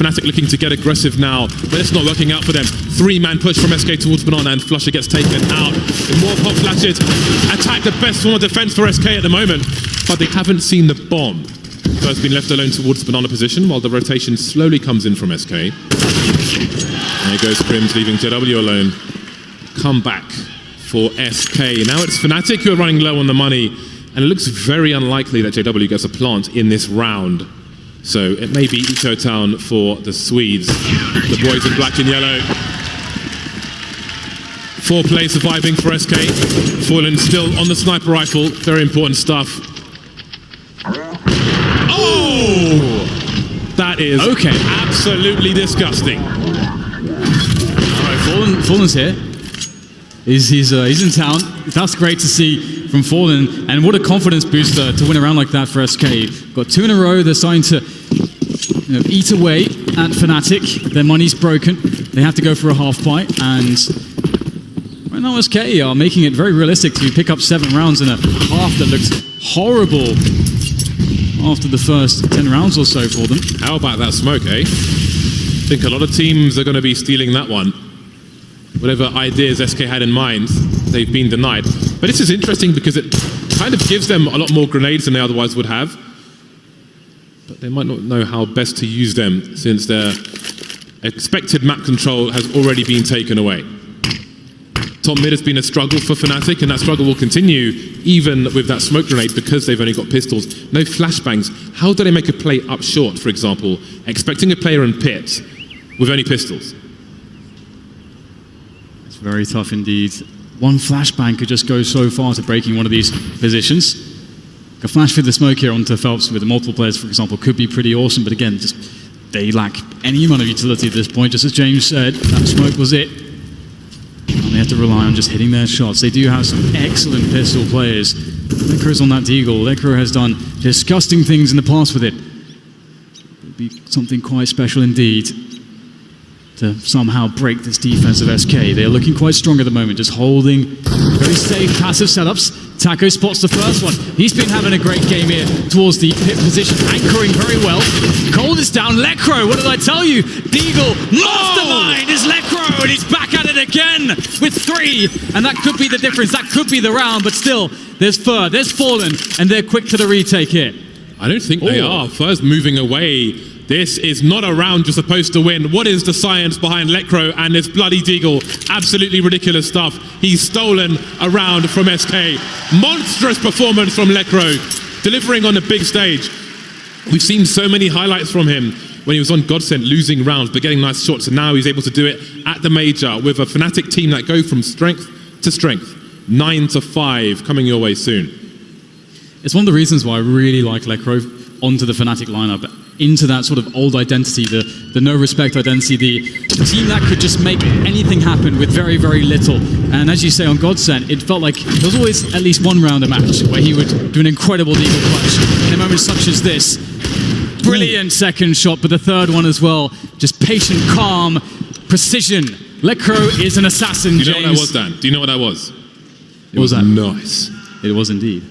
Fnatic looking to get aggressive now, but it's not working out for them. 3-man push from SK towards Banana, and Flusher gets taken out. More pop flashes. Attack, the best form of defense for SK at the moment, but they haven't seen the bomb. First been left alone towards Banana position, while the rotation slowly comes in from SK. There goes Crims, leaving JW alone. Come back for SK. Now it's Fnatic who are running low on the money, and it looks very unlikely that JW gets a plant in this round. So it may be Eco Town for the Swedes. The boys in black and yellow. 4-play surviving for SK. Fallen still on the sniper rifle. Very important stuff. Oh! That is absolutely disgusting. All right, Fallen's here. He's in town. That's great to see from Fallen, and what a confidence booster to win a round like that for SK. Got 2 in a row. They're starting to eat away at Fnatic. Their money's broken. They have to go for a half bite, and right now SK are making it very realistic to pick up 7 rounds in a half that looks horrible after the first 10 rounds or so for them. How about that smoke, eh? I think a lot of teams are going to be stealing that one. Whatever ideas SK had in mind, they've been denied. But this is interesting because it kind of gives them a lot more grenades than they otherwise would have. But they might not know how best to use them, since their expected map control has already been taken away. Top mid has been a struggle for Fnatic, and that struggle will continue even with that smoke grenade because they've only got pistols. No flashbangs. How do they make a play up short, for example, expecting a player in pit with only pistols? It's very tough indeed. One flashbang could just go so far to breaking one of these positions. A flash through the smoke here onto Phelps with the multiple players, for example, could be pretty awesome, but again, just they lack any amount of utility at this point. Just as James said, that smoke was it. And they have to rely on just hitting their shots. They do have some excellent pistol players. Lekro's on that deagle. Lekro has done disgusting things in the past with it. It would be something quite special indeed to somehow break this defense of SK. They are looking quite strong at the moment, just holding very safe passive setups. Taco spots the first one. He's been having a great game here towards the pit position, anchoring very well. Cold is down. Lekro, what did I tell you? Deagle, mastermind is Lekro, and he's back at it again with 3. And that could be the difference. That could be the round, but still, there's Fur, there's Fallen, and they're quick to the retake here. I don't think they are. Fur's moving away. This is not a round you're supposed to win. What is the science behind Lekro and this bloody Deagle? Absolutely ridiculous stuff. He's stolen a round from SK. Monstrous performance from Lekro, delivering on the big stage. We've seen so many highlights from him when he was on Godsent, losing rounds, but getting nice shots, and now he's able to do it at the major with a Fnatic team that go from strength to strength. 9-5 coming your way soon. It's one of the reasons why I really like Lekro onto the Fnatic lineup, into that sort of old identity, the no respect identity, the team that could just make anything happen with very, very little. And as you say, on Godsent, it felt like there was always at least one round a match where he would do an incredible deagle clutch in a moment such as this. Brilliant second shot, but the third one as well. Just patient, calm, precision. Lekro is an assassin, Do you know James. what that was, Dan? Do you know what that was? What was that? Nice. It was indeed.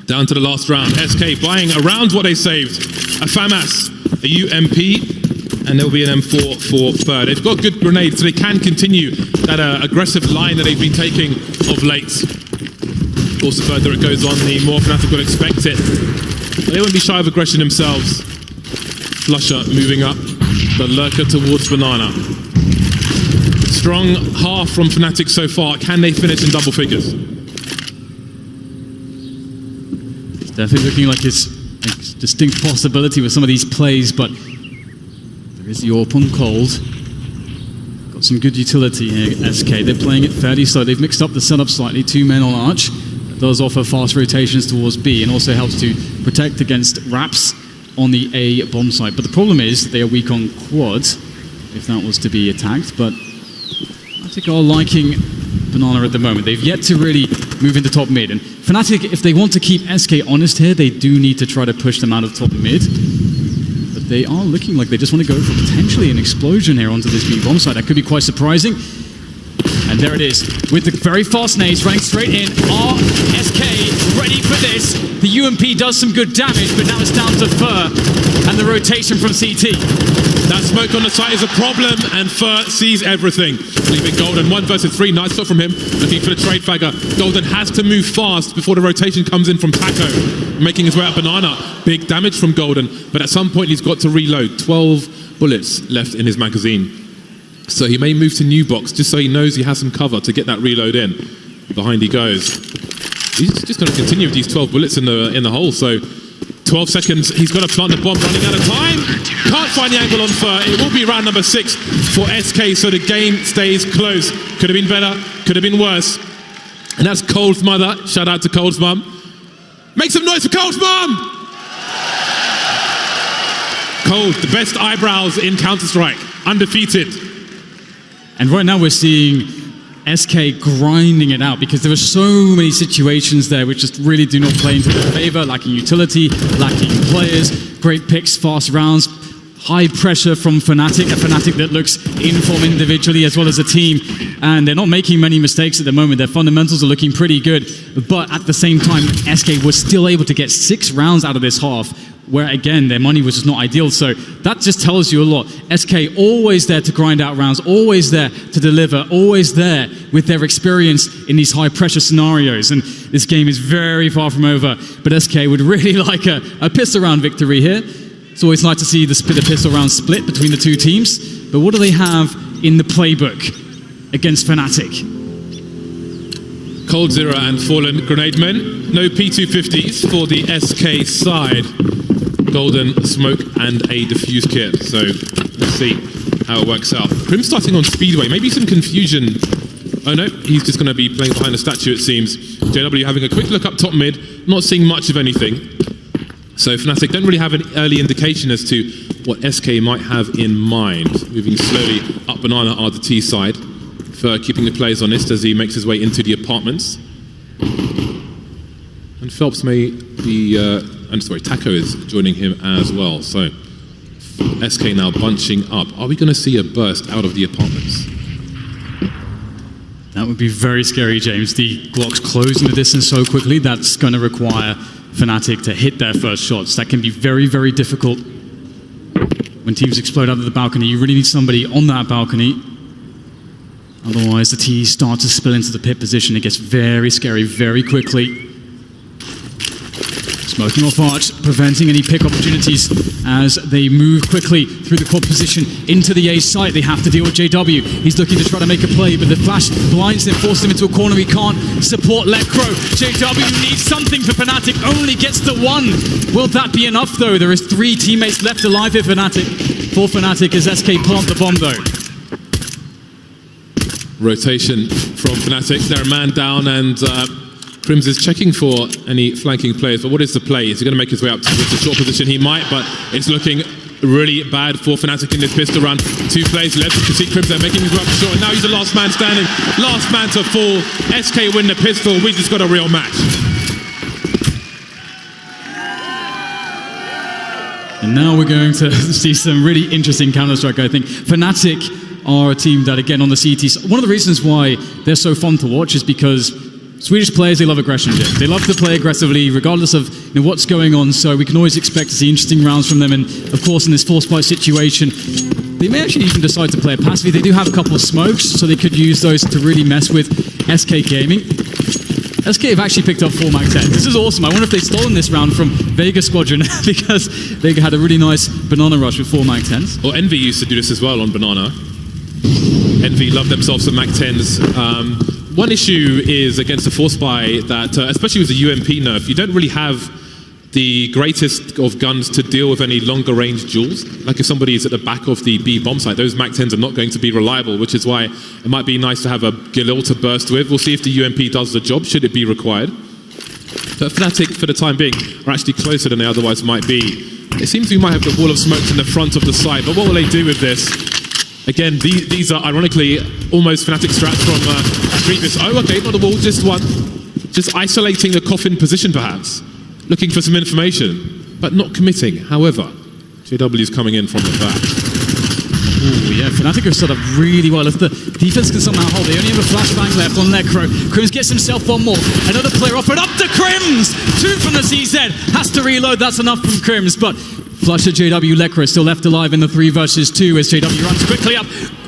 Down to the last round. SK buying around what they saved. A FAMAS, a UMP, and there'll be an M4 for Fur. They've got good grenades, so they can continue that aggressive line that they've been taking of late. Of course, the further it goes on, the more Fnatic will expect it. But they won't be shy of aggression themselves. Flusher moving up, the lurker towards Banana. Strong half from Fnatic so far. Can they finish in double figures? Definitely looking like it's a distinct possibility with some of these plays, but there is the AWP on Cold. Got some good utility here, SK. They're playing it fairly slow. They've mixed up the setup slightly. 2 men on Arch. That does offer fast rotations towards B and also helps to protect against wraps on the A bomb site. But the problem is they are weak on quad, if that was to be attacked. But I think are liking Banana at the moment. They've yet to really move into top mid. And Fnatic, if they want to keep SK honest here, they do need to try to push them out of top mid. But they are looking like they just want to go for potentially an explosion here onto this B bomb site. That could be quite surprising. And there it is, with the very fast nades running straight in. Are SK ready for this? The UMP does some good damage, but now it's down to Fur and the rotation from CT. That smoke on the site is a problem, and Fur sees everything. Leaving Golden 1 versus 3. Nice shot from him. Looking for the trade fagger. Golden has to move fast before the rotation comes in from Taco. Making his way up Banana. Big damage from Golden, but at some point he's got to reload. 12 bullets left in his magazine. So he may move to new box just so he knows he has some cover to get that reload in. Behind he goes. He's just going to continue with these 12 bullets in the hole. So 12 seconds, he's got to plant the bomb, running out of time. Can't find the angle on Fur. It will be round number 6 for SK, so the game stays close. Could have been better, could have been worse. And that's Cold's mother. Shout out to Cold's mum. Make some noise for Cold's mum! Cold, the best eyebrows in Counter-Strike. Undefeated. And right now we're seeing SK grinding it out because there are so many situations there which just really do not play into their favor, lacking utility, lacking players, great picks, fast rounds, high pressure from Fnatic, a Fnatic that looks in form individually as well as a team, and they're not making many mistakes at the moment. Their fundamentals are looking pretty good, but at the same time, SK was still able to get 6 rounds out of this half, where again, their money was just not ideal. So that just tells you a lot. SK always there to grind out rounds, always there to deliver, always there with their experience in these high pressure scenarios. And this game is very far from over, but SK would really like a pistol round victory here. It's always nice to see the pistol round split between the two teams, but what do they have in the playbook against Fnatic? Cold Zero and Fallen Grenade Men. No P250s for the SK side. Golden smoke and a defuse kit. So let's see how it works out. Prim starting on Speedway. Maybe some confusion. Oh no, he's just going to be playing behind a statue, it seems. JW having a quick look up top mid, not seeing much of anything. So Fnatic don't really have an early indication as to what SK might have in mind. Moving slowly up Banana on the T side. For keeping the players honest as he makes his way into the apartments. And Phelps may be, Taco is joining him as well. So SK now bunching up. Are we going to see a burst out of the apartments? That would be very scary, James. The Glocks closing the distance so quickly, that's going to require Fnatic to hit their first shots. That can be very, very difficult. When teams explode out of the balcony, you really need somebody on that balcony. Otherwise, the T's start to spill into the pit position. It gets very scary very quickly. Smoking off Arch, preventing any pick opportunities as they move quickly through the quad position into the A site. They have to deal with JW. He's looking to try to make a play, but the flash blinds him, forces him into a corner. He can't support Lecro. JW needs something for Fnatic, only gets the 1. Will that be enough, though? There is 3 teammates left alive here for Fnatic as SK plant the bomb, though. Rotation from Fnatic. They're a man down, and Crims is checking for any flanking players. But what is the play? Is he going to make his way up towards the short position? He might, but it's looking really bad for Fnatic in this pistol run. 2 plays left. You can see Crims there making his way up the short, and now he's the last man standing. Last man to fall. SK win the pistol. We just got a real match. And now we're going to see some really interesting Counter-Strike, I think. Fnatic are a team that, again, on the CT, one of the reasons why they're so fun to watch is because Swedish players, they love aggression. They love to play aggressively, regardless of what's going on, so we can always expect to see interesting rounds from them, and of course in this force fight situation, they may actually even decide to play it passively. They do have a couple of smokes, so they could use those to really mess with SK Gaming. SK have actually picked up 4 Mag 10. This is awesome. I wonder if they've stolen this round from Vega Squadron because they had a really nice Banana rush with 4 Mag 10s. Well, Envy used to do this as well on Banana. Envy love themselves some Mag 10s. One issue is against the Force Buy that, especially with the UMP nerf, you don't really have the greatest of guns to deal with any longer range duels. Like if somebody is at the back of the B bomb site, those Mag 10s are not going to be reliable, which is why it might be nice to have a Galil to burst with. We'll see if the UMP does the job, should it be required. But Fnatic, for the time being, are actually closer than they otherwise might be. It seems we might have the wall of smokes in the front of the site, but what will they do with this? Again, these are ironically almost Fnatic strats from previous. Oh, okay, not the wall, just one. Just isolating the coffin position, perhaps. Looking for some information, but not committing. However, JW is coming in from the back. Ooh, yeah, Fnatic have started really well. If the defense can somehow hold, they only have a flashbang left on Lekro. Crims gets himself one more. Another player off, and up to Crims! 2 from the CZ. Has to reload, that's enough from Crims, but Flusher, JW, Lekro is still left alive in the 3 versus 2 as JW runs quickly up.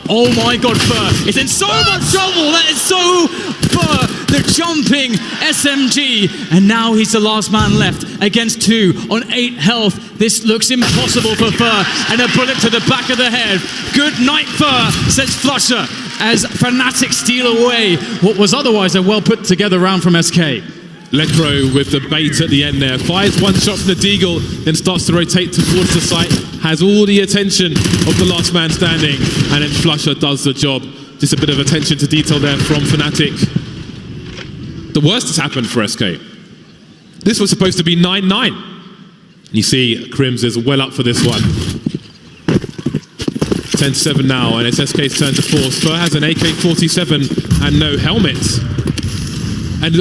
Oh my god, Fur is in so much trouble. That is so Fur, the jumping SMG. And now he's the last man left against 2 on 8 health. This looks impossible for Fur. And a bullet to the back of the head. Good night, Fur, says Flusher, as Fnatic steal away what was otherwise a well put together round from SK. Lekro with the bait at the end there. Fires one shot from the Deagle, then starts to rotate towards the site. Has all the attention of the last man standing. And then Flusher does the job. Just a bit of attention to detail there from Fnatic. The worst has happened for SK. This was supposed to be 9-9. You see Crims is well up for this one. 10-7 now, and it's SK's turn to force. Fur has an AK-47 and no helmet. And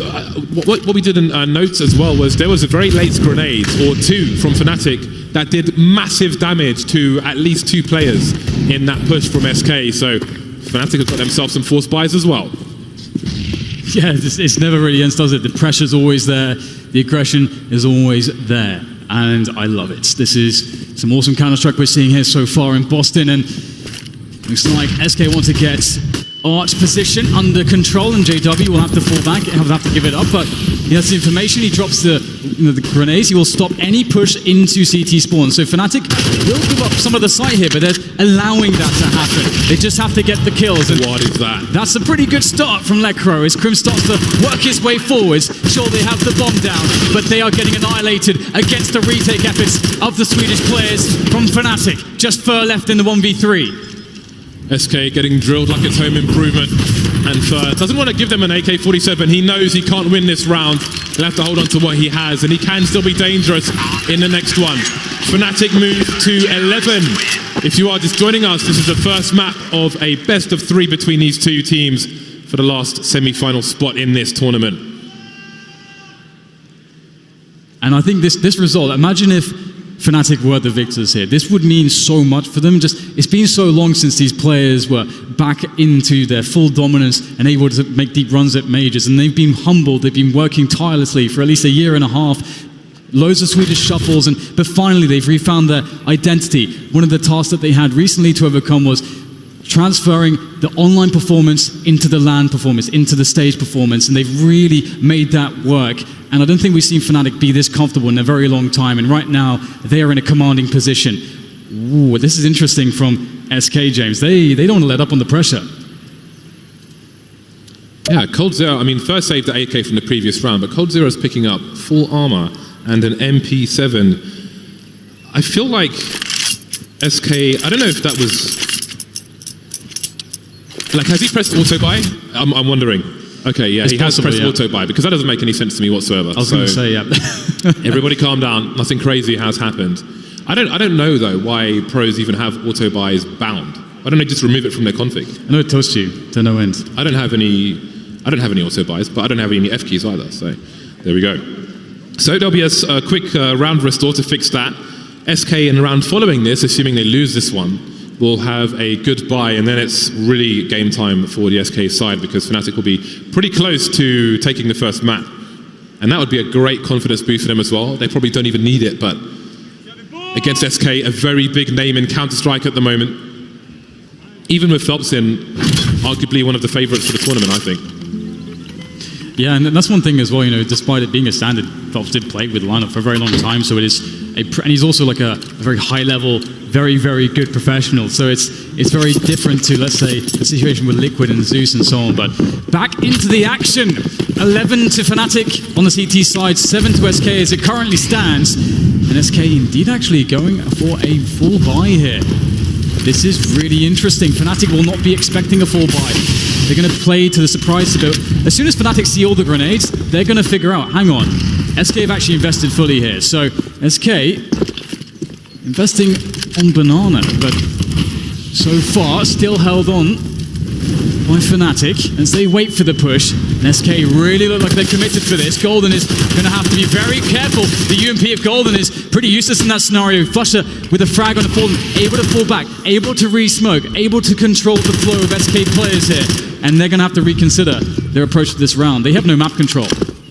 what we did in notes as well was there was a very late grenade, or 2 from Fnatic, that did massive damage to at least 2 players in that push from SK. So Fnatic have got themselves some force buys as well. Yeah, it's never really ends, does it? The pressure's always there, the aggression is always there, and I love it. This is some awesome Counter-Strike we're seeing here so far in Boston, and looks like SK want to get Arch position under control, and JW will have to fall back, he'll have to give it up, but he has the information, he drops the grenades, he will stop any push into CT spawn. So Fnatic will give up some of the site here, but they're allowing that to happen. They just have to get the kills. And what is that? That's a pretty good start from Lekro as Crims starts to work his way forwards. Sure, they have the bomb down, but they are getting annihilated against the retake efforts of the Swedish players from Fnatic. Just Fur left in the 1v3. SK getting drilled like it's home improvement, and Fur doesn't want to give them an AK-47. He knows he can't win this round. He'll have to hold on to what he has, and he can still be dangerous in the next one. Fnatic move to 11. If you are just joining us, this is the first map of a best of 3 between these 2 teams for the last semi-final spot in this tournament. And I think this result, imagine if Fnatic were the victors here. This would mean so much for them. Just, it's been so long since these players were back into their full dominance and able to make deep runs at majors, and they've been humbled. They've been working tirelessly for at least a year and a half. Loads of Swedish shuffles, but finally they've refound their identity. One of the tasks that they had recently to overcome was transferring the online performance into the LAN performance, into the stage performance, and they've really made that work. And I don't think we've seen Fnatic be this comfortable in a very long time, and right now they are in a commanding position. Ooh, this is interesting from SK, James. They don't want to let up on the pressure. Yeah, Cold Zero, I mean, first saved the AK from the previous round, but Cold Zero is picking up full armor and an MP7. I feel like SK, I don't know if that was... Like, has he pressed auto buy? I'm wondering. Okay, yeah, he has pressed auto buy, because that doesn't make any sense to me whatsoever. I was going to say, yeah. Everybody calm down. Nothing crazy has happened. I don't know though why pros even have auto buys bound. Why don't they just remove it from their config? I know it toasts you to no end. I don't have any auto buys, but I don't have any F keys either. So there we go. So there'll be a quick round restore to fix that. SK in the round following this, assuming they lose this one, will have a good buy, and then it's really game time for the SK side, because Fnatic will be pretty close to taking the first map. And that would be a great confidence boost for them as well. They probably don't even need it, but against SK, a very big name in Counter-Strike at the moment. Even with Phelps in, arguably one of the favorites for the tournament, I think. Yeah, and that's one thing as well, you know, despite it being a standard, Phelps did play with the lineup for a very long time, so it is and he's also like a very high level, very, very good professional. So it's very different to, let's say, the situation with Liquid and Zeus and so on. But back into the action. 11 to Fnatic on the CT side, 7 to SK as it currently stands. And SK indeed actually going for a full buy here. This is really interesting. Fnatic will not be expecting a full buy. They're going to play to the surprise a bit. As soon as Fnatic see all the grenades, they're going to figure out, hang on, SK have actually invested fully here. So SK investing on Banana, but so far still held on by Fnatic as they wait for the push. And SK really look like they're committed for this. Golden is going to have to be very careful. The UMP of Golden is pretty useless in that scenario. Flusher with a frag on the fall, able to fall back, able to re-smoke, able to control the flow of SK players here. And they're going to have to reconsider their approach to this round. They have no map control.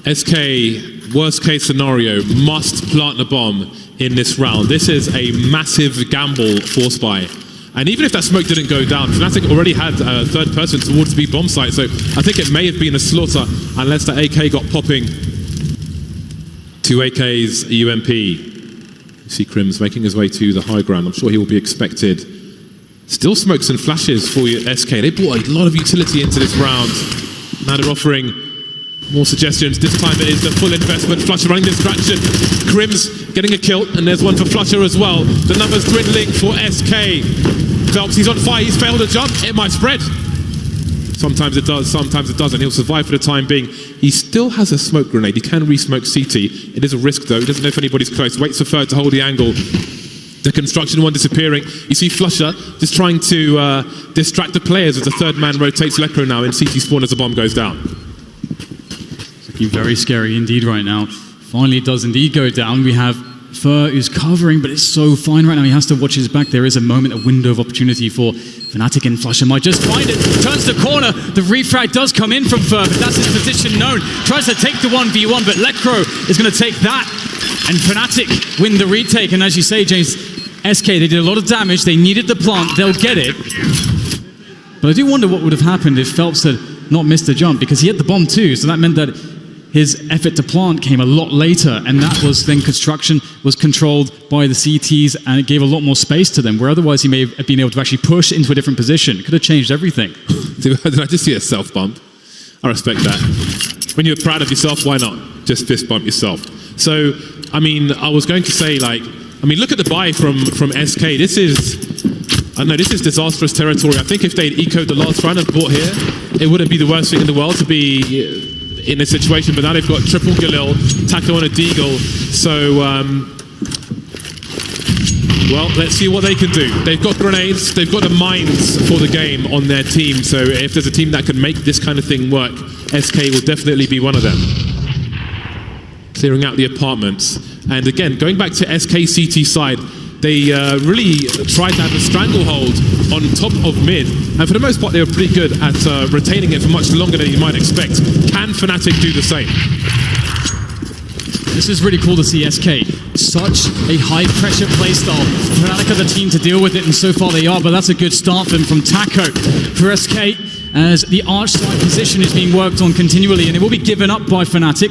SK, worst case scenario, must plant the bomb in this round. This is a massive gamble for Spy. And even if that smoke didn't go down, Fnatic already had a third person towards the B bomb site, so I think it may have been a slaughter unless the AK got popping. 2 AKs, UMP. You see Crims making his way to the high ground. I'm sure he will be expected. Still smokes and flashes for SK. They brought a lot of utility into this round. Now they're offering more suggestions. This time it is the full investment. Flusher running the distraction. Crims getting a kill, and there's one for Flusher as well. The numbers dwindling for SK. Phelps, he's on fire, he's failed a jump. It might spread. Sometimes it does, sometimes it doesn't. He'll survive for the time being. He still has a smoke grenade. He can re-smoke CT. It is a risk though. He doesn't know if anybody's close. Waits for Third to hold the angle. The construction one disappearing. You see Flusher just trying to distract the players as the third man rotates Lecro now in CT spawn as the bomb goes down. It's looking very scary indeed right now. Finally it does indeed go down. We have Fur who's covering, but it's so fine right now. He has to watch his back. There is a moment, a window of opportunity for Fnatic, and Flusher might just find it. Turns the corner. The refrag does come in from Fur, but that's his position known. Tries to take the 1v1, but Lecro is going to take that. And Fnatic win the retake. And as you say, James, SK, they did a lot of damage. They needed the plant. They'll get it. But I do wonder what would have happened if Phelps had not missed the jump, because he had the bomb too. So that meant that his effort to plant came a lot later, and that was then construction was controlled by the CTs, and it gave a lot more space to them, where otherwise he may have been able to actually push into a different position. Could have changed everything. Did I just see a self bump? I respect that. When you're proud of yourself, why not just fist bump yourself? So, I mean, I was going to say, like, I mean, look at the buy from SK. This is, I know this is disastrous territory. I think if they'd ecoed the last round and bought here, it wouldn't be the worst thing in the world to be in this situation, but now they've got triple Galil, Taco and a Deagle, so well, let's see what they can do. They've got grenades, they've got the mines for the game on their team, so if there's a team that can make this kind of thing work, SK will definitely be one of them. Clearing out the apartments, and again, going back to SK CT side, they really tried to have a stranglehold on top of mid, and for the most part they were pretty good at retaining it for much longer than you might expect. Can Fnatic do the same? This is really cool to see SK. Such a high pressure playstyle. Fnatic are the team to deal with it, and so far they are, but that's a good start for them from Taco. For SK, as the arch side position is being worked on continually, and it will be given up by Fnatic.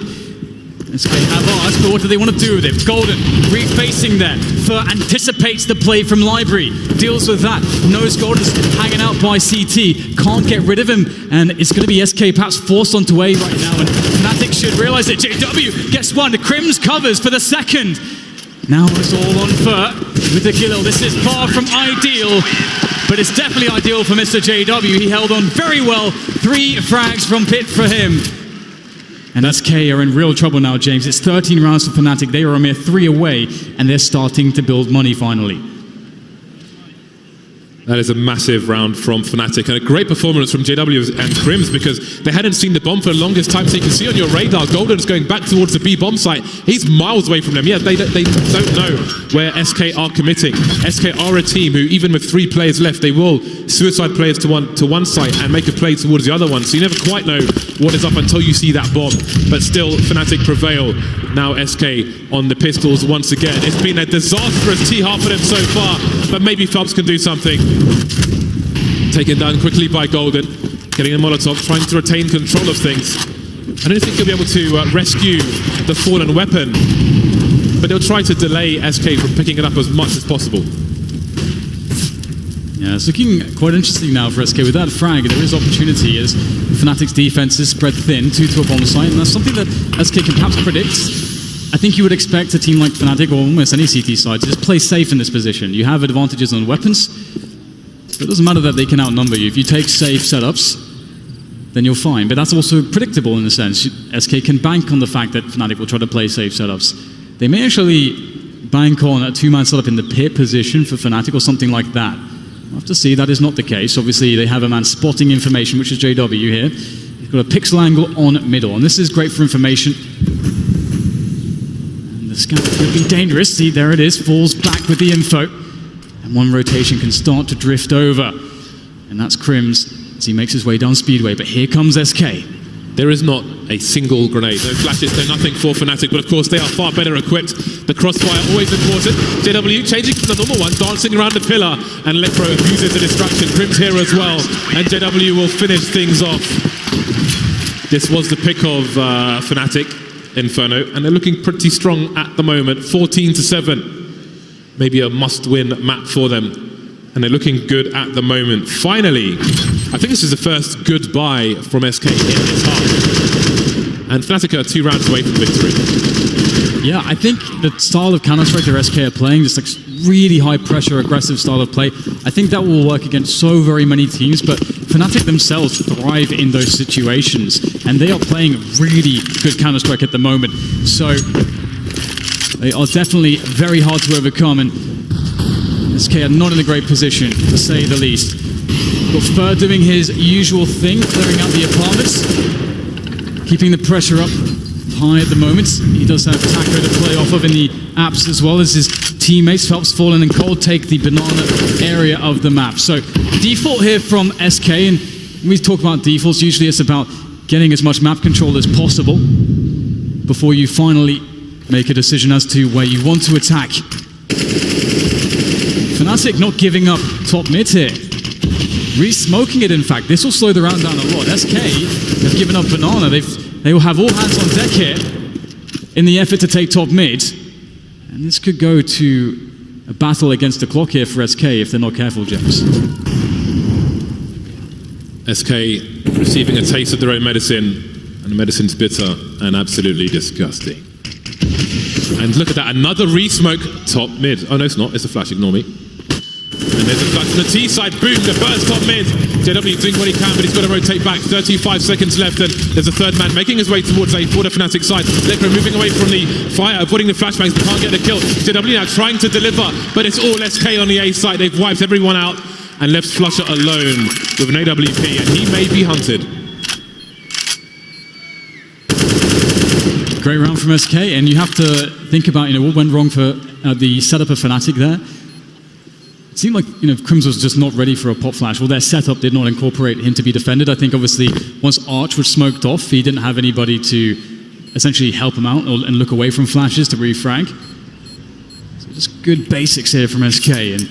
SK have asked, but what do they want to do with it? Golden refacing there. Fur anticipates the play from Library, deals with that. Knows Golden's hanging out by CT, can't get rid of him, and it's going to be SK perhaps forced onto A right now, and Fnatic should realize it. JW gets one, the Crims covers for the second. Now it's all on Fur with the kill. This is far from ideal, but it's definitely ideal for Mr. JW. He held on very well. 3 frags from Pit for him. And SK are in real trouble now, James. It's 13 rounds for Fnatic. They are a mere 3 away, and they're starting to build money finally. That is a massive round from Fnatic, and a great performance from JW and Crims, because they hadn't seen the bomb for the longest time. So you can see on your radar, Golden's going back towards the B bomb site. He's miles away from them. Yeah, they don't know where SK are committing. SK are a team who, even with 3 players left, they will suicide players to one site and make a play towards the other one. So you never quite know what is up until you see that bomb. But still, Fnatic prevail. Now SK on the pistols once again. It's been a disastrous T-half for them so far, but maybe Phelps can do something. Taken down quickly by Golden, getting a Molotov, trying to retain control of things. I don't think he'll be able to rescue the fallen weapon, but they'll try to delay SK from picking it up as much as possible. Yeah, it's looking quite interesting now for SK. With that frag, there is opportunity as Fnatic's defense is spread thin to a bomb site, and that's something that SK can perhaps predict. I think you would expect a team like Fnatic, or almost any CT side, to just play safe in this position. You have advantages on weapons, but it doesn't matter that they can outnumber you. If you take safe setups, then you're fine. But that's also predictable in a sense. SK can bank on the fact that Fnatic will try to play safe setups. They may actually bank on a 2-man setup in the pit position for Fnatic or something like that. We'll have to see. That is not the case. Obviously, they have a man spotting information, which is JW here. He's got a pixel angle on middle, and this is great for information. And the scout could be dangerous. See, there it is. Falls back with the info. And one rotation can start to drift over. And that's Crims as he makes his way down Speedway. But here comes SK. There is not a single grenade, no flashes, no nothing for Fnatic, but of course they are far better equipped. The crossfire always important. JW changing from the normal one, dancing around the pillar, and Lecro abuses the distraction. Crims here as well, and JW will finish things off. This was the pick of Fnatic, Inferno, and they're looking pretty strong at the moment, 14-7. Maybe a must-win map for them. And they're looking good at the moment. Finally, I think this is the first goodbye from SK in this half. And Fnatic are 2 rounds away from victory. Yeah, I think the style of Counter-Strike that SK are playing, this like really high-pressure, aggressive style of play, I think that will work against so very many teams, but Fnatic themselves thrive in those situations, and they are playing really good Counter-Strike at the moment. So they are definitely very hard to overcome, and SK are not in a great position, to say the least. Got Fur doing his usual thing, clearing out the apartments, keeping the pressure up high at the moment. He does have Taco to play off of in the apps as well as his teammates. Phelps, Fallen and Cold take the banana area of the map. So default here from SK, and when we talk about defaults, usually it's about getting as much map control as possible before you finally make a decision as to where you want to attack. Fnatic not giving up top mid here. Re-smoking it, in fact. This will slow the round down a lot. SK have given up banana. They will have all hands on deck here in the effort to take top mid. And this could go to a battle against the clock here for SK if they're not careful, James. SK receiving a taste of their own medicine, and the medicine's bitter and absolutely disgusting. And look at that, another re-smoke top mid. Oh no, it's not, it's a flash, ignore me. And there's a flash on the T side, boom, the first top mid. JW doing what he can, but he's got to rotate back. 35 seconds left, and there's a third man making his way towards a for the Fnatic side. Lecro moving away from the fire, avoiding the flashbangs, but can't get the kill. JW now trying to deliver, but it's all SK on the A side. They've wiped everyone out and left Flusher alone with an AWP, and he may be hunted. Great round from SK, and you have to think about, what went wrong for the setup of Fnatic there. It seemed like, Crims was just not ready for a pop flash. Well, their setup did not incorporate him to be defended. I think, obviously, once Arch was smoked off, he didn't have anybody to essentially help him out and look away from flashes to refrag. So just good basics here from SK, and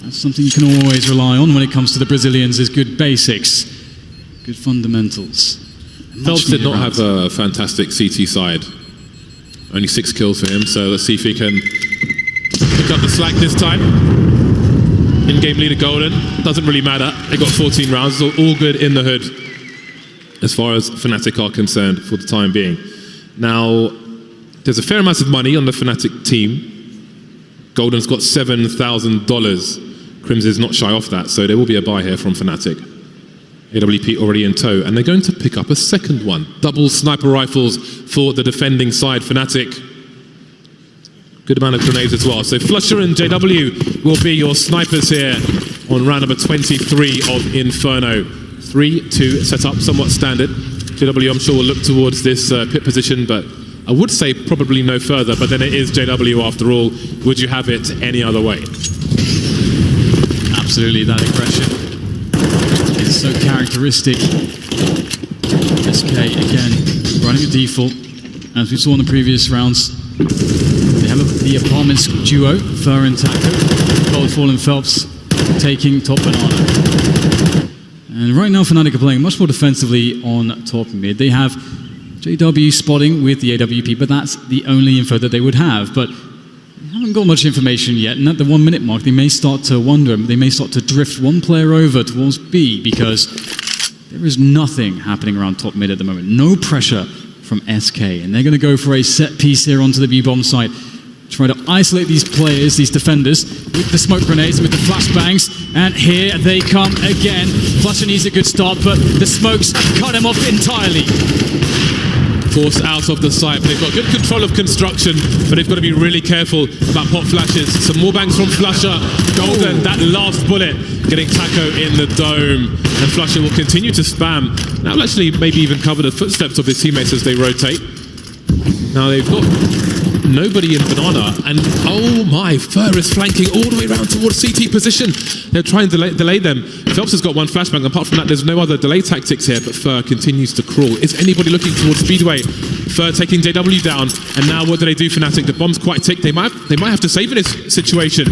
that's something you can always rely on when it comes to the Brazilians, is good basics, good fundamentals. Phelps did not have a fantastic CT side. Only 6 kills for him, so let's see if he can pick up the slack this time. In-game leader Golden, doesn't really matter. They got 14 rounds, it's all good in the hood as far as Fnatic are concerned for the time being. Now, there's a fair amount of money on the Fnatic team. Golden's got $7,000. Crims is not shy off that, so there will be a buy here from Fnatic. AWP already in tow, and they're going to pick up a second one. Double sniper rifles for the defending side, Fnatic. Good amount of grenades as well. So Flusher and JW will be your snipers here on round number 23 of Inferno. 3-2 set up, somewhat standard. JW, I'm sure, will look towards this pit position, but I would say probably no further, but then it is JW after all. Would you have it any other way? Absolutely, that aggression is so characteristic. SK, again, running a default. As we saw in the previous rounds, they have the apartments duo, Fur and Taco. Cold, Fallen, Phelps taking top banana. And right now Fnatic are playing much more defensively on top mid. They have JW spotting with the AWP, but that's the only info that they would have. But they haven't got much information yet, and at the 1 minute mark they may start to wonder, they may start to drift one player over towards B, because there is nothing happening around top mid at the moment. No pressure from SK, and they're going to go for a set piece here onto the B-bomb site. Try to isolate these players, these defenders, with the smoke grenades, with the flashbangs, and here they come again. Flusher needs a good start, but the smokes cut him off entirely. Forced out of the site. They've got good control of construction, but they've got to be really careful about pop flashes. Some more bangs from Flusher. Golden, that last bullet, getting Taco in the dome. And Flusher will continue to spam. That will actually maybe even cover the footsteps of his teammates as they rotate. Now they've got nobody in Banana, and oh my, Fur is flanking all the way around towards CT position. They're trying to delay them. Phelps has got one flashbang. Apart from that, there's no other delay tactics here, but Fur continues to crawl. Is anybody looking towards Speedway? Fur taking JW down, and now what do they do, Fnatic? The bomb's quite ticked. They might have to save in this situation.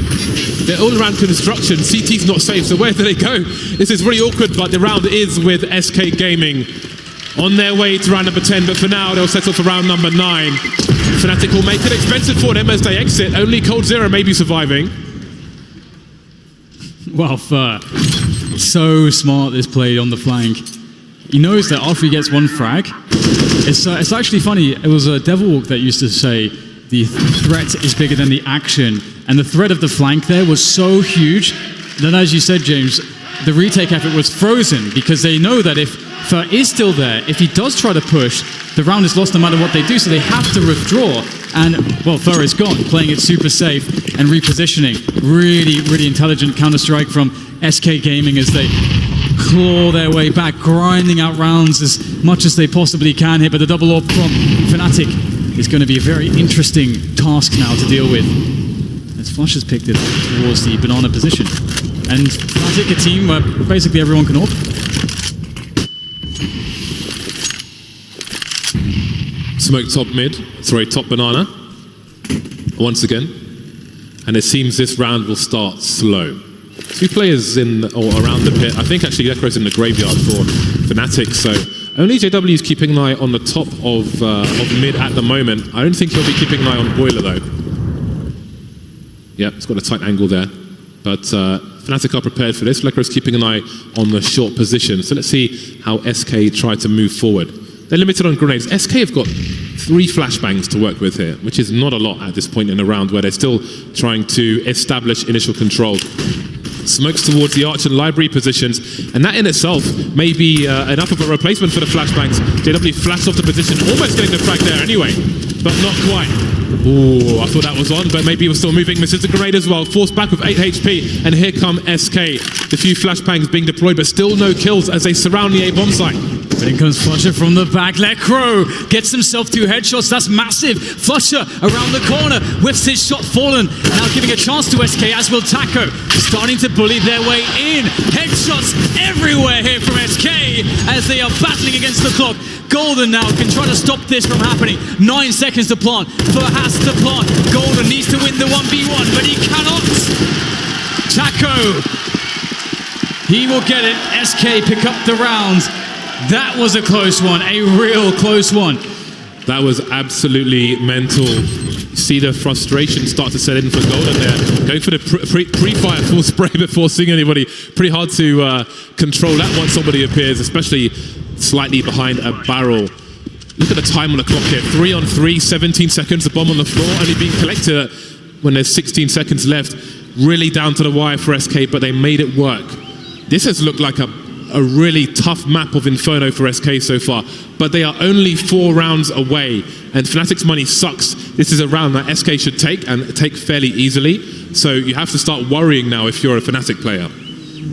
They're all around construction. CT's not safe, so where do they go? This is really awkward, but the round is with SK Gaming. On their way to round number 10, but for now they'll settle for round number 9. Fnatic will make it expensive for them as they exit. Only Cold Zero may be surviving. Well, Fur, so smart this play on the flank. He knows that after he gets one frag, it's actually funny. It was a Devilwalk that used to say the threat is bigger than the action, and the threat of the flank there was so huge that, as you said, James, the retake effort was frozen because they know that if Fur is still there, if he does try to push, the round is lost no matter what they do, so they have to withdraw. And, well, Fur is gone, playing it super safe and repositioning. Really, really intelligent counter-strike from SK Gaming as they claw their way back, grinding out rounds as much as they possibly can here. But the double orb from Fnatic is going to be a very interesting task now to deal with, as Flush has picked it towards the Banana position. And Fnatic, a team where basically everyone can orb. Smoke top mid, sorry, top Banana, once again. And it seems this round will start slow. 2 players in or around the pit. I think actually Gekro's in the graveyard for Fnatic, so only JW is keeping an eye on the top of mid at the moment. I don't think he'll be keeping an eye on Boiler though. Yep, it's got a tight angle there. But Fnatic are prepared for this. Lekro's keeping an eye on the short position. So let's see how SK try to move forward. They're limited on grenades. SK have got 3 flashbangs to work with here, which is not a lot at this point in the round where they're still trying to establish initial control. Smokes towards the Archer library positions, and that in itself may be enough of a replacement for the flashbangs. JW flashed off the position, almost getting the frag there anyway, but not quite. Ooh, I thought that was on, but maybe he was still moving. Misses the grenade as well, forced back with 8 HP, and here come SK. The few flashbangs being deployed, but still no kills as they surround the A-bomb site. But in comes Flusher from the back. Lekro gets himself 2 headshots. That's massive. Flusher around the corner. Whiffs his shot fallen. Now giving a chance to SK, as will Taco. Starting to bully their way in. Headshots everywhere here from SK as they are battling against the clock. Golden now can try to stop this from happening. 9 seconds to plant. Fur has to plant. Golden needs to win the 1v1, but he cannot. Taco. He will get it. SK pick up the round. That was a close one, a real close one. That was absolutely mental. See the frustration start to set in for Golden there. Going for the pre-fire full spray before seeing anybody. Pretty hard to control that once somebody appears, especially slightly behind a barrel. Look at the time on the clock here. 3 on 3, 17 seconds. The bomb on the floor only being collected when there's 16 seconds left. Really down to the wire for SK, but they made it work. This has looked like a really tough map of Inferno for SK so far, but they are only 4 rounds away, and Fnatic's money sucks. This is a round that SK should take, and take fairly easily, so you have to start worrying now if you're a Fnatic player.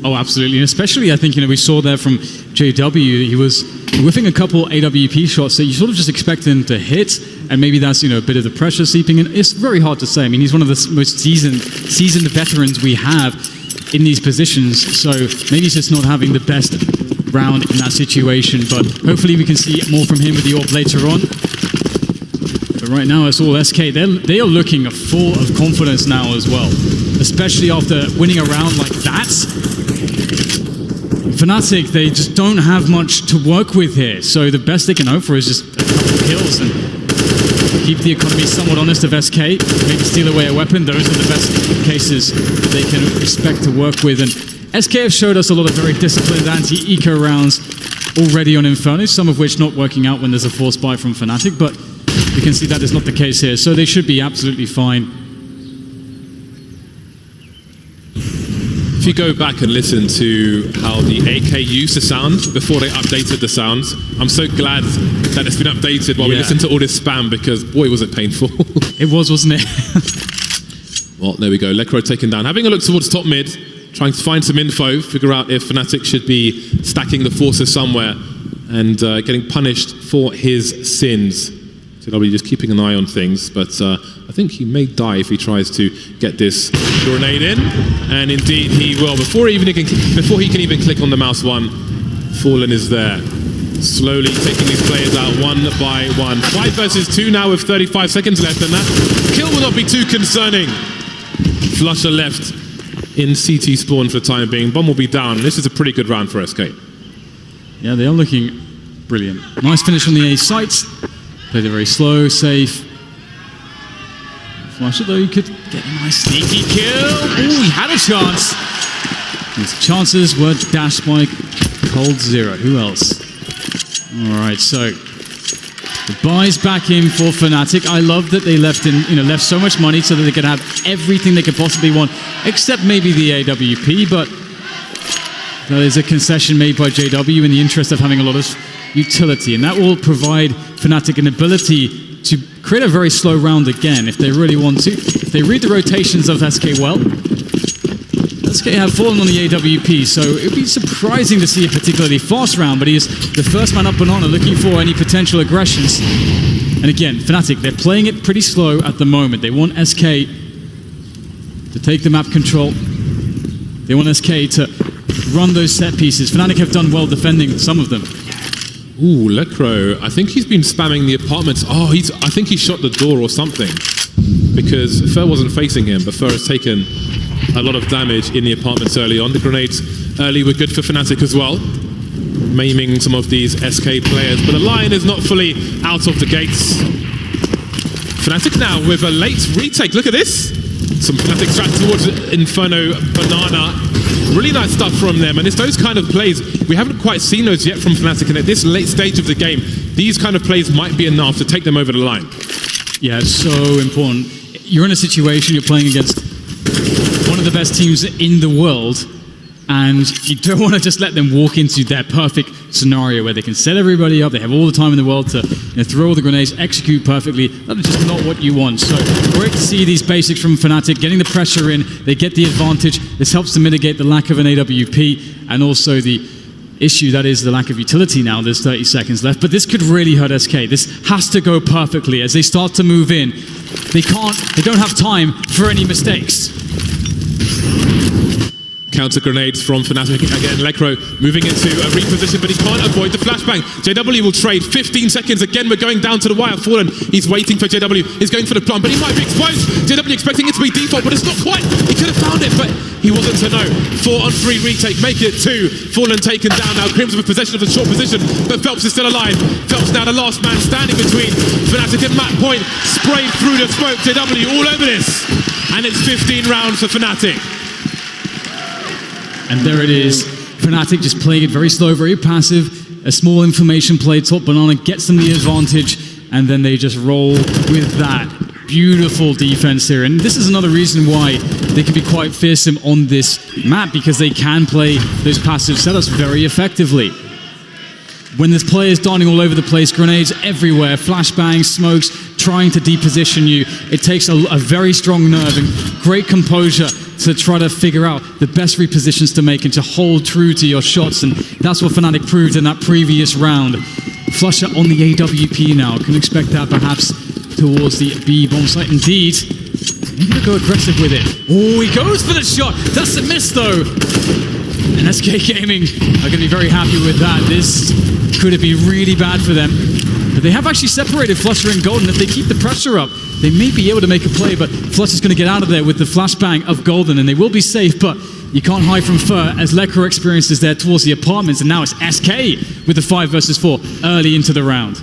Oh, absolutely, and especially I think, we saw there from JW, he was whiffing a couple AWP shots that you sort of just expect him to hit, and maybe that's, a bit of the pressure seeping in. It's very hard to say. I mean, he's one of the most seasoned veterans we have in these positions, so maybe he's just not having the best round in that situation, but hopefully we can see more from him with the AWP later on. But right now it's all SK. They are looking full of confidence now as well, especially after winning a round like that. Fnatic, they just don't have much to work with here, so the best they can hope for is just a couple of kills and keep the economy somewhat honest of SK, maybe steal away a weapon. Those are the best cases they can expect to work with. And SK have showed us a lot of very disciplined anti-eco rounds already on Inferno, some of which not working out when there's a force buy from Fnatic, but we can see that is not the case here, so they should be absolutely fine. If you go back and listen to how the AK used to sound before they updated the sounds, I'm so glad that it's been updated while we listen to all this spam, because boy was it painful. It was, wasn't it? Well, there we go. Lekro taken down. Having a look towards top mid, trying to find some info, figure out if Fnatic should be stacking the forces somewhere and getting punished for his sins. JW just keeping an eye on things, but I think he may die if he tries to get this grenade in, and indeed he will. Before he can even click on the mouse one, Fallen is there, slowly taking these players out one by one. 5 versus 2 now with 35 seconds left, and that kill will not be too concerning. Flusher left in CT spawn for the time being. Bomb will be down. This is a pretty good round for SK. Yeah, they are looking brilliant. Nice finish on the A site. Played it very slow, safe. Flusher, though, you could get a nice sneaky kill. Ooh, he had a chance. His chances were dashed by Cold Zero. Who else? All right, so the buys back in for Fnatic. I love that they left left so much money so that they could have everything they could possibly want, except maybe the AWP. But that is a concession made by JW in the interest of having a lot of utility, and that will provide Fnatic an ability to create a very slow round again if they really want to. If they read the rotations of SK well, SK have fallen on the AWP, so it would be surprising to see a particularly fast round, but he is the first man up Banana looking for any potential aggressions. And again, Fnatic, they're playing it pretty slow at the moment. They want SK to take the map control. They want SK to run those set pieces. Fnatic have done well defending some of them. Ooh, Lekro, I think he's been spamming the apartments. Oh, I think he shot the door or something, because Fer wasn't facing him, but Fer has taken a lot of damage in the apartments early on. The grenades early were good for Fnatic as well, maiming some of these SK players, but the line is not fully out of the gates. Fnatic now with a late retake. Look at this. Some Fnatic strat towards Inferno Banana. Really nice stuff from them, and it's those kind of plays, we haven't quite seen those yet from Fnatic, and at this late stage of the game, these kind of plays might be enough to take them over the line. Yeah, it's so important. You're in a situation, you're playing against one of the best teams in the world, and you don't want to just let them walk into their perfect scenario where they can set everybody up, they have all the time in the world to throw all the grenades, execute perfectly. That is just not what you want. So great to see these basics from Fnatic, getting the pressure in, they get the advantage. This helps to mitigate the lack of an AWP and also the issue that is the lack of utility now. There's 30 seconds left, but this could really hurt SK. This has to go perfectly as they start to move in. They don't have time for any mistakes. Counter grenades from Fnatic again. Lekro moving into a reposition, but he can't avoid the flashbang. JW will trade 15 seconds. Again, we're going down to the wire. Fallen, he's waiting for JW. He's going for the plant, but he might be exposed. JW expecting it to be default, but it's not quite. He could have found it, but he wasn't to know. 4-on-3 retake, make it 2. Fallen taken down now. Crimson with possession of the short position, but Phelps is still alive. Phelps now the last man standing between Fnatic and Map Point. Sprayed through the smoke. JW all over this. And it's 15 rounds for Fnatic. And there it is. Fnatic just playing it very slow, very passive. A small information play. Top Banana gets them the advantage, and then they just roll with that. Beautiful defense here. And this is another reason why they can be quite fearsome on this map, because they can play those passive setups very effectively. When there's players darting all over the place, grenades everywhere, flashbangs, smokes, trying to deposition you, it takes a very strong nerve and great composure to try to figure out the best repositions to make and to hold true to your shots, and that's what Fnatic proved in that previous round. Flusher on the AWP now. Can expect that perhaps towards the B bomb site. Indeed, he's going to go aggressive with it. Oh, he goes for the shot. That's a miss though. And SK Gaming are going to be very happy with that. This could be really bad for them. But they have actually separated Flusher and Golden. If they keep the pressure up, they may be able to make a play, but Flusher's going to get out of there with the flashbang of Golden, and they will be safe, but you can't hide from Fer as Lekro experiences there towards the apartments, and now it's SK with the 5 versus 4 early into the round.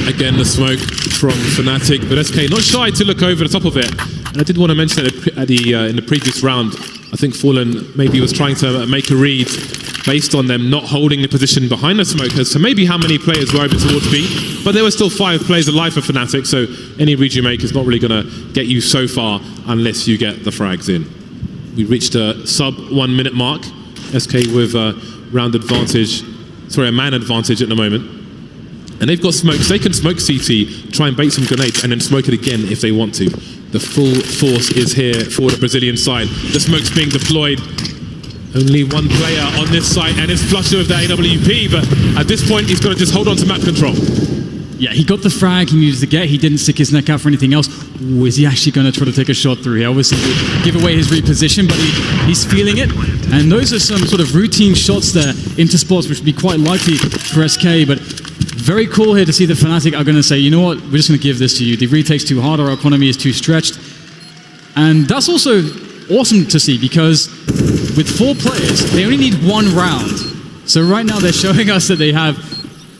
Again, the smoke from Fnatic, but SK not shy to look over the top of it. And I did want to mention that in the previous round, I think Fallen maybe was trying to make a read based on them not holding the position behind the smoke as to maybe how many players were over towards B. But there were still 5 players alive for Fnatic, so any read you make is not really going to get you so far unless you get the frags in. We reached a sub 1 minute mark. SK with a man advantage at the moment. And they've got smokes. They can smoke CT, try and bait some grenades, and then smoke it again if they want to. The full force is here for the Brazilian side. The smoke's being deployed. Only one player on this site, and it's Flusha with the AWP, but at this point, he's got to just hold on to map control. Yeah, he got the frag he needed to get. He didn't stick his neck out for anything else. Ooh, is he actually going to try to take a shot through? He obviously would give away his reposition, but he's feeling it. And those are some sort of routine shots there into spots, which would be quite likely for SK, but very cool here to see the Fnatic are going to say, you know what, we're just going to give this to you. The retake's too hard, our economy is too stretched. And that's also awesome to see because with 4 players, they only need 1 round. So right now they're showing us that they have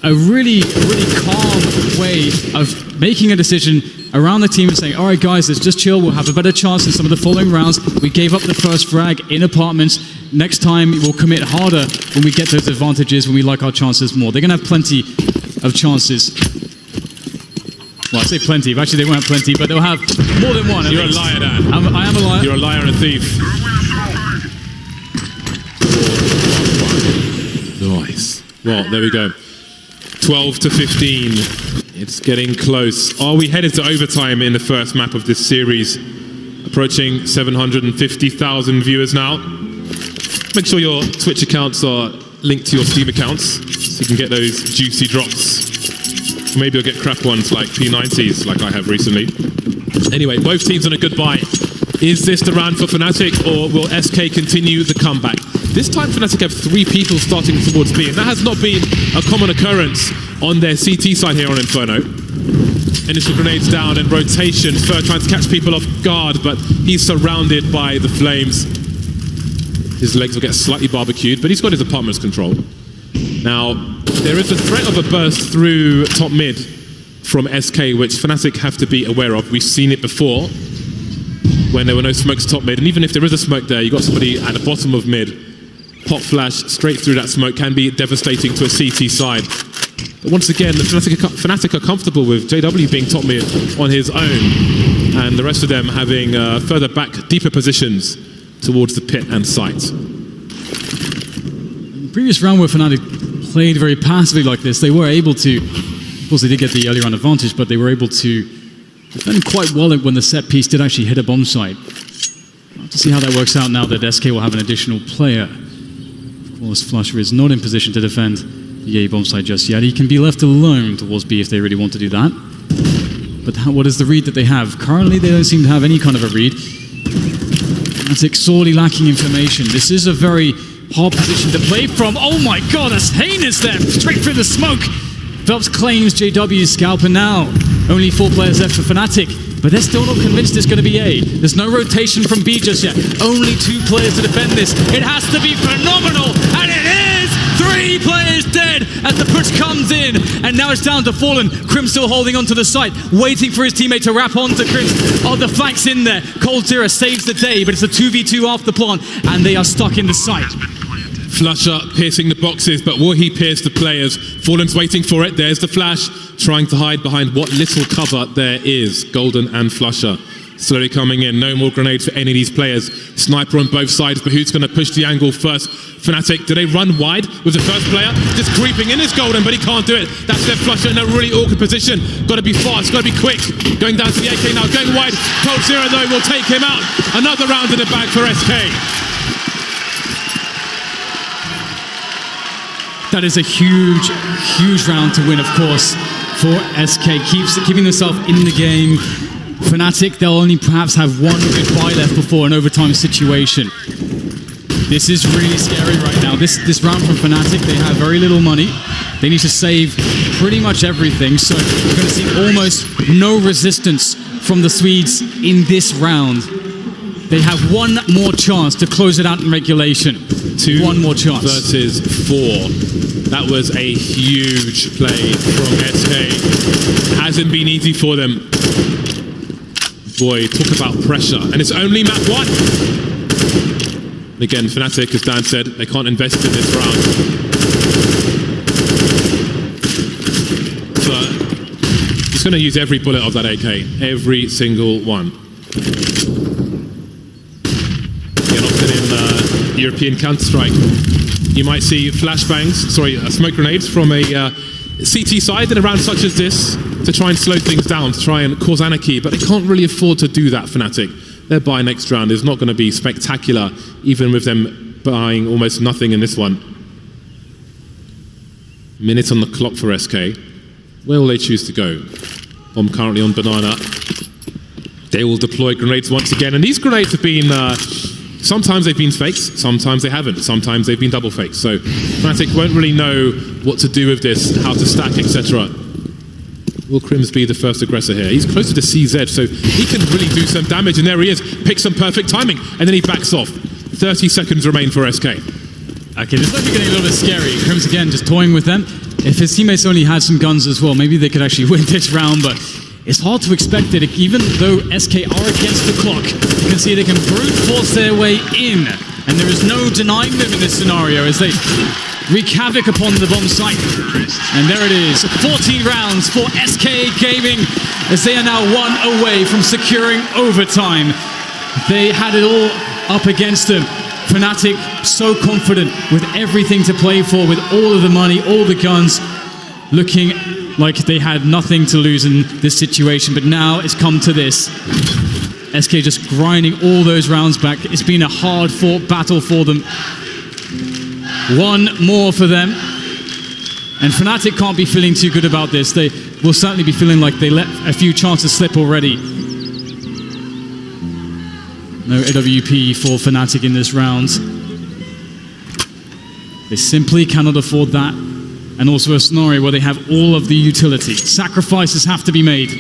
a really calm way of making a decision around the team and saying, all right, guys, let's just chill. We'll have a better chance in some of the following rounds. We gave up the first frag in apartments. Next time, we'll commit harder when we get those advantages, when we like our chances more. They're going to have plenty of chances. Well, I say plenty, but actually they won't have plenty, but they'll have more than one. You're a liar, Dan. I am a liar. You're a liar and a thief. Nice. Well, there we go. 12 to 15. It's getting close. Are we headed to overtime in the first map of this series? Approaching 750,000 viewers now. Make sure your Twitch accounts are linked to your Steam accounts so you can get those juicy drops. Maybe you'll get crap ones like P90s like I have recently. Anyway, both teams on a good buy. Is this the round for Fnatic or will SK continue the comeback? This time Fnatic have 3 people starting towards B, and that has not been a common occurrence on their CT side here on Inferno. Initial grenades down and rotation. Fer trying to catch people off guard, but he's surrounded by the flames. His legs will get slightly barbecued, but he's got his apartment's control. Now, there is a threat of a burst through top mid from SK, which Fnatic have to be aware of. We've seen it before when there were no smokes top mid, and even if there is a smoke there, you've got somebody at the bottom of mid. Pop flash straight through that smoke can be devastating to a CT side. But once again, the Fnatic are comfortable with JW being top mid on his own, and the rest of them having further back, deeper positions towards the pit and site. In the previous round where Fnatic played very passively like this, they were able to, of course they did get the early round advantage, but they were able to defend quite well when the set piece did actually hit a bomb site. We'll have to see how that works out now that SK will have an additional player. Of course, Flusha is not in position to defend the A bomb site just yet. He can be left alone towards B if they really want to do that. But what is the read that they have? Currently, they don't seem to have any kind of a read. Fnatic sorely lacking information. This is a very hard position to play from. Oh my god, that's heinous there! Straight through the smoke! Phelps claims JW's scalp, and now only 4 players left for Fnatic. But they're still not convinced it's going to be A. There's no rotation from B just yet. Only 2 players to defend this. It has to be phenomenal, and it is! 3 players dead as the push comes in, and now it's down to Fallen. Crim still holding onto the site, waiting for his teammate to wrap onto Crim. Oh, the flank's in there. Cold Zero saves the day, but it's a 2v2 off the plant, and they are stuck in the site. Flusha piercing the boxes, but will he pierce the players? Fallen's waiting for it. There's the flash, trying to hide behind what little cover there is. Golden and Flusha slowly coming in. No more grenades for any of these players. Sniper on both sides, but who's going to push the angle first? Fnatic, do they run wide with the first player? Just creeping in is Golden, but he can't do it. That's their Flusha in a really awkward position. Got to be fast, got to be quick. Going down to the AK now, going wide. Cold Zero, though, will take him out. Another round in the bag for SK. That is a huge, huge round to win, of course, for SK. Keeping themselves in the game. Fnatic, they'll only perhaps have 1 good buy left before an overtime situation. This is really scary right now. This round from Fnatic, they have very little money. They need to save pretty much everything, so we're going to see almost no resistance from the Swedes in this round. They have 1 more chance to close it out in regulation. 1 more chance. Versus 4. That was a huge play from SK. Hasn't been easy for them. Boy, talk about pressure. And it's only map 1. Again, Fnatic, as Dan said, they can't invest in this round. So, just going to use every bullet of that AK, every single one. Again, often in European Counter-Strike, you might see smoke grenades from a CT side in a round such as this to try and slow things down, to try and cause anarchy, but they can't really afford to do that, Fnatic. Their buy next round is not going to be spectacular, even with them buying almost nothing in this one. Minute on the clock for SK. Where will they choose to go? Bomb currently on Banana. They will deploy grenades once again, and these grenades have been, sometimes they've been fakes, sometimes they haven't, sometimes they've been double fakes, so Fnatic won't really know what to do with this, how to stack, etc. Will Crims be the first aggressor here? He's closer to CZ, so he can really do some damage, and there he is, picks some perfect timing, and then he backs off. 30 seconds remain for SK. Okay, this might be getting a little bit scary. Crims again just toying with them. If his teammates only had some guns as well, maybe they could actually win this round, but it's hard to expect it. Even though SK are against the clock, you can see they can brute force their way in, and there is no denying them in this scenario as they wreak havoc upon the bomb site. And there it is, 14 rounds for SK Gaming as they are now 1 away from securing overtime. They had it all up against them. Fnatic so confident with everything to play for, with all of the money, all the guns, looking like they had nothing to lose in this situation, but now it's come to this. SK just grinding all those rounds back. It's been a hard-fought battle for them. One more for them. And Fnatic can't be feeling too good about this. They will certainly be feeling like they let a few chances slip already. No AWP for Fnatic in this round. They simply cannot afford that. And also a scenario where they have all of the utility. Sacrifices have to be made.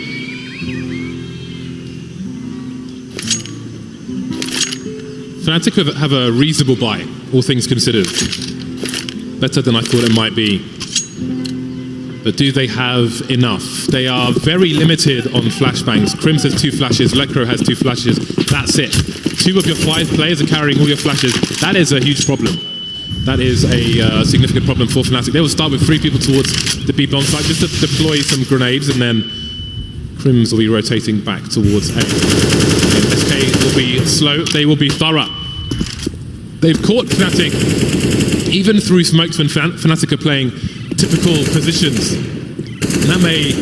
Fnatic have a reasonable buy, all things considered. Better than I thought it might be. But do they have enough? They are very limited on flashbangs. Crims has 2 flashes, Lekro has 2 flashes. That's it. 2 of your 5 players are carrying all your flashes. That is a huge problem. That is a significant problem for Fnatic. They will start with 3 people towards the B bomb site just to deploy some grenades, and then Crims will be rotating back towards A. And SK will be slow, they will be thorough. They've caught Fnatic even through smokes when Fnatic are playing typical positions. And that may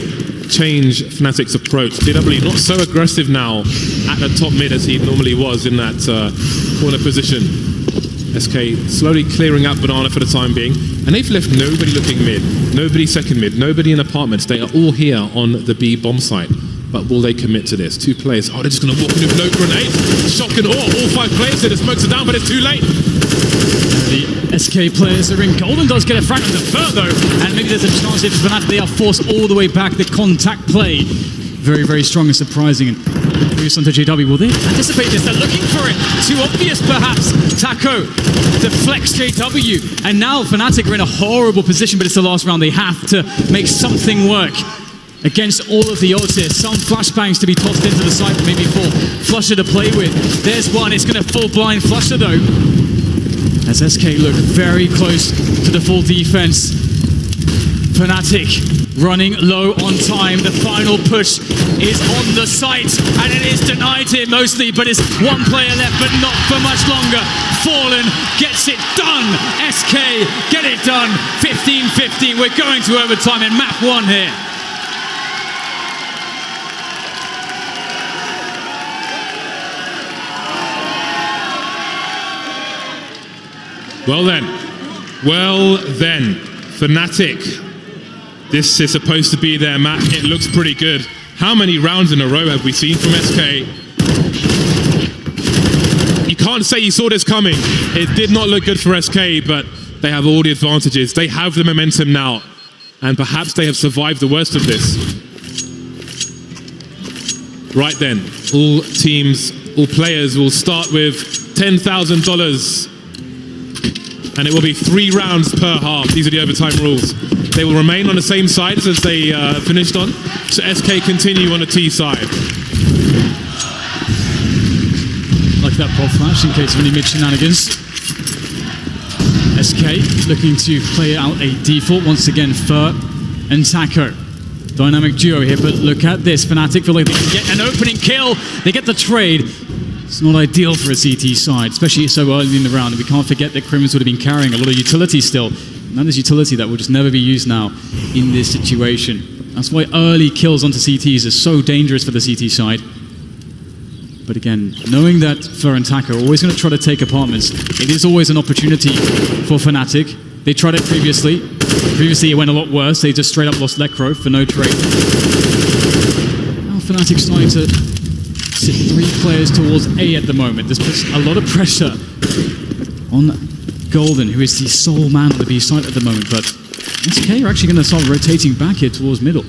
change Fnatic's approach. DW not so aggressive now at the top mid as he normally was in that corner position. SK slowly clearing up Banana for the time being, and they've left nobody looking mid, nobody second mid, nobody in apartments. They are all here on the B bomb site. But will they commit to this? 2 players. Oh, they're just going to walk in with no grenade. Shock and awe. All 5 players here. The smokes are down, but it's too late. The SK players are in. Golden does get a fragment of Fur though, and maybe there's a chance if Fnatic they are forced all the way back. The contact play, very, very strong and surprising. And Bruce onto JW, will they anticipate this? They're looking for it. Too obvious perhaps. Taco deflects JW, and now Fnatic are in a horrible position, but it's the last round. They have to make something work against all of the odds here. Some flashbangs to be tossed into the side, maybe for Flusher to play with. There's one, it's going to full blind Flusher though. As SK look very close to the full defense. Fnatic running low on time. The final push is on the site, and it is denied here mostly, but it's 1 player left, but not for much longer. Fallen gets it done. SK get it done. 15-15. We're going to overtime in map 1 here. Well then, Fnatic. This is supposed to be their map. It looks pretty good. How many rounds in a row have we seen from SK? You can't say you saw this coming. It did not look good for SK, but they have all the advantages. They have the momentum now, and perhaps they have survived the worst of this. Right then, all teams, all players will start with $10,000. And it will be 3 rounds per half. These are the overtime rules. They will remain on the same sides as they finished on. So SK continue on the T side. Like that pop flash in case of any mid shenanigans. SK looking to play out a default. Once again, Fer and Taco. Dynamic duo here, but look at this. Fnatic feel like they can get an opening kill. They get the trade. It's not ideal for a CT side, especially so early in the round. And we can't forget that Crims would have been carrying a lot of utility still. And that is utility that will just never be used now in this situation. That's why early kills onto CTs are so dangerous for the CT side. But again, knowing that Fer and Taco are always going to try to take apartments, it is always an opportunity for Fnatic. They tried it previously. Previously, it went a lot worse. They just straight up lost Lekro for no trade. Now Fnatic's starting to sit 3 players towards A at the moment. This puts a lot of pressure on Golden, who is the sole man on the B side at the moment. But SK are actually going to start rotating back here towards middle.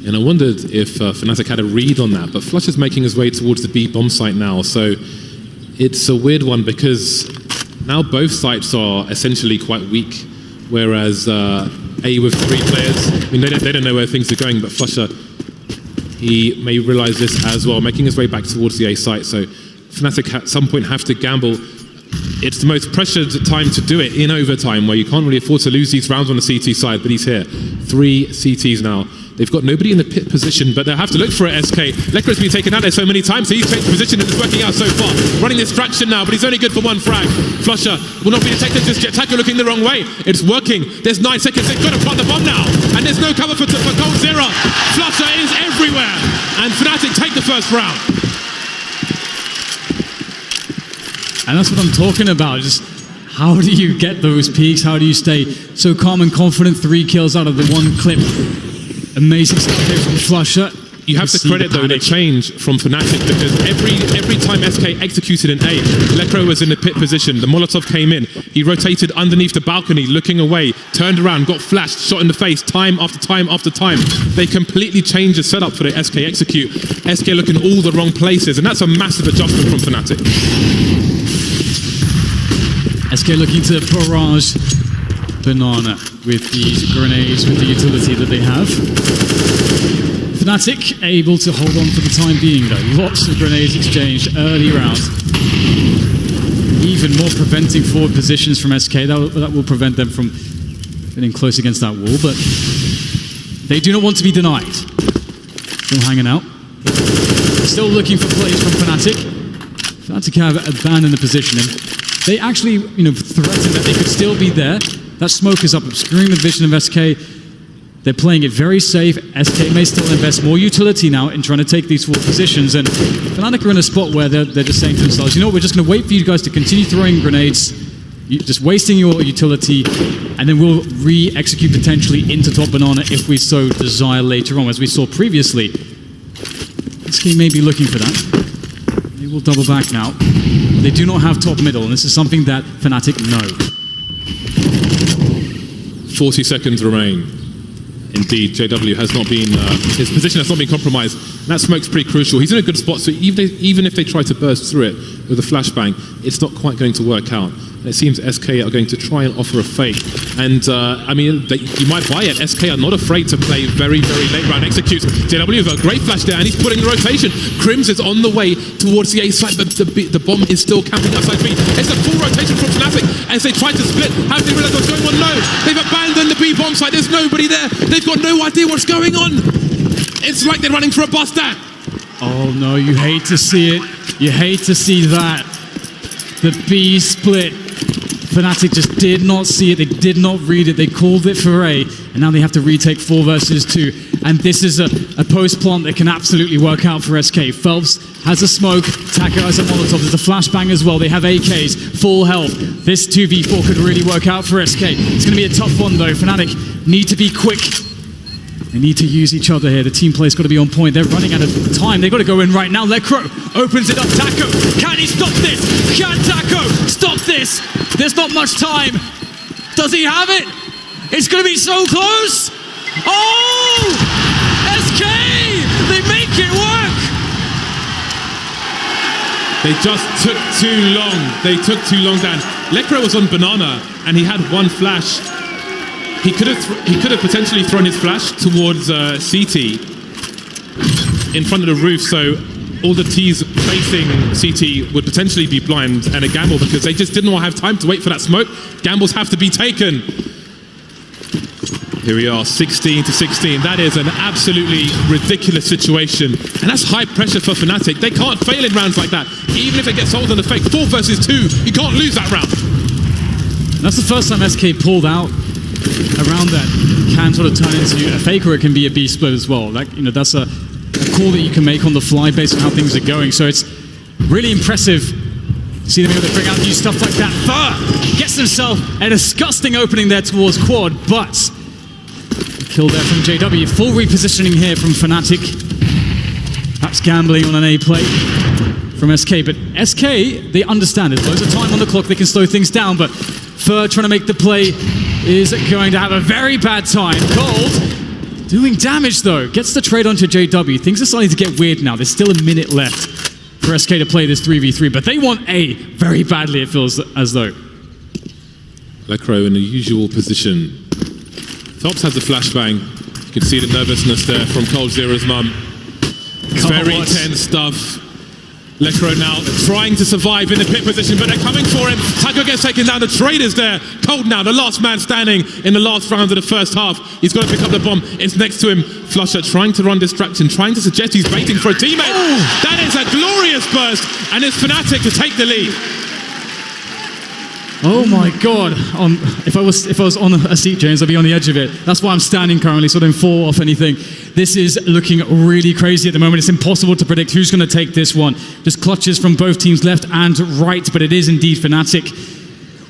And I wondered if Fnatic had a read on that, but Flush is making his way towards the B bomb site now, so it's a weird one because now both sites are essentially quite weak, whereas A with 3 players, I mean, they don't know where things are going, but Flusher, he may realize this as well, making his way back towards the A site, so Fnatic at some point have to gamble. It's the most pressured time to do it in overtime, where you can't really afford to lose these rounds on the CT side, but he's here. 3 CTs now. They've got nobody in the pit position, but they'll have to look for it, SK. Lekro's been taken out there so many times, so he's changed position and it's working out so far. Running this traction now, but he's only good for 1 frag. Flusher will not be detected just yet. Taco looking the wrong way. It's working. There's 9 seconds. They've got to plant the bomb now. And there's no cover for Cold Zero. Flusher is everywhere. And Fnatic take the first round. And that's what I'm talking about. Just how do you get those peaks? How do you stay so calm and confident? 3 kills out of the 1 clip. Amazing stuff here from Flusher. You have to credit, though, the change from Fnatic, because every time SK executed an A, Lekro was in the pit position. The Molotov came in. He rotated underneath the balcony, looking away, turned around, got flashed, shot in the face, time after time after time. They completely changed the setup for the SK execute. SK looking all the wrong places, and that's a massive adjustment from Fnatic. SK looking to barrage Banana with these grenades, with the utility that they have. Fnatic able to hold on for the time being though. Lots of grenades exchanged early round. Even more preventing forward positions from SK. That will prevent them from getting close against that wall, but they do not want to be denied. Still hanging out. Still looking for plays from Fnatic. Fnatic have abandoned the position, and they actually, threatened that they could still be there. That smoke is up, obscuring the vision of SK. They're playing it very safe. SK may still invest more utility now in trying to take these 4 positions, and Fnatic are in a spot where they're just saying to themselves, you know what, we're just going to wait for you guys to continue throwing grenades, just wasting your utility, and then we'll re-execute potentially into top Banana if we so desire later on, as we saw previously. SK may be looking for that. They will double back now. They do not have top middle, and this is something that Fnatic know. 40 seconds remain. Indeed, JW has not been, his position has not been compromised. That smoke's pretty crucial. He's in a good spot, so even if they try to burst through it with a flashbang, it's not quite going to work out. And it seems SK are going to try and offer a fake. And, you might buy it. SK are not afraid to play very, very late round executes. JW with a great flash there, and he's putting the rotation. Crims is on the way towards the A side, but the bomb is still camping outside B. It's a full rotation from Fnatic as they try to split. How do they realize what's going on? No, they've abandoned the B bomb site. There's nobody there. They've got no idea what's going on. It's like they're running for a bus stand. Oh no, you hate to see it. You hate to see that. The B split. Fnatic just did not see it. They did not read it. They called it for A, and now they have to retake 4 versus 2. And this is a post plant that can absolutely work out for SK. Phelps has a smoke. Taco has a Molotov. There's a flashbang as well. They have AKs, full health. This 2v4 could really work out for SK. It's going to be a tough one though. Fnatic need to be quick. They need to use each other here. The team play's got to be on point. They're running out of time. They've got to go in right now. Lekro opens it up. Taco, can he stop this? Can Taco stop this? There's not much time. Does he have it? It's going to be so close. Oh! SK! They make it work! They just took too long. They took too long, Dan. Lekro was on Banana, and he had 1 flash. He could have potentially thrown his flash towards CT in front of the roof, so all the T's facing CT would potentially be blind and a gamble because they just didn't have time to wait for that smoke. Gambles have to be taken. Here we are, 16 to 16. That is an absolutely ridiculous situation. And that's high pressure for Fnatic. They can't fail in rounds like that. Even if they get sold on the fake, 4 versus 2, you can't lose that round. That's the first time SK pulled out around that. It can sort of turn into a fake, or it can be a B split as well. Like, you know, that's a call that you can make on the fly based on how things are going. So it's really impressive to see them able to bring out new stuff like that. Fur gets himself a disgusting opening there towards quad, but kill there from JW. Full repositioning here from Fnatic. Perhaps gambling on an A play from SK, but SK, they understand there's loads of time on the clock, they can slow things down, but Fur trying to make the play is going to have a very bad time. Gold doing damage though, gets the trade onto JW. Things are starting to get weird now. There's still a minute left for SK to play this 3v3, but they want A very badly, it feels as though. Lecro in the usual position. Phelps has a flashbang. You can see the nervousness there from coldzera's mum. It's very tense stuff. Lecro now trying to survive in the pit position, but they're coming for him. Taco gets taken down. The trade is there. Cold now, the last man standing in the last round of the first half. He's got to pick up the bomb. It's next to him. Flusher trying to run distraction, trying to suggest he's baiting for a teammate. Oh. That is a glorious burst, and it's Fnatic to take the lead. Oh my God! If I was on a seat, James, I'd be on the edge of it. That's why I'm standing currently, so I don't fall off anything. This is looking really crazy at the moment. It's impossible to predict who's going to take this one. Just clutches from both teams, left and right, but it is indeed Fnatic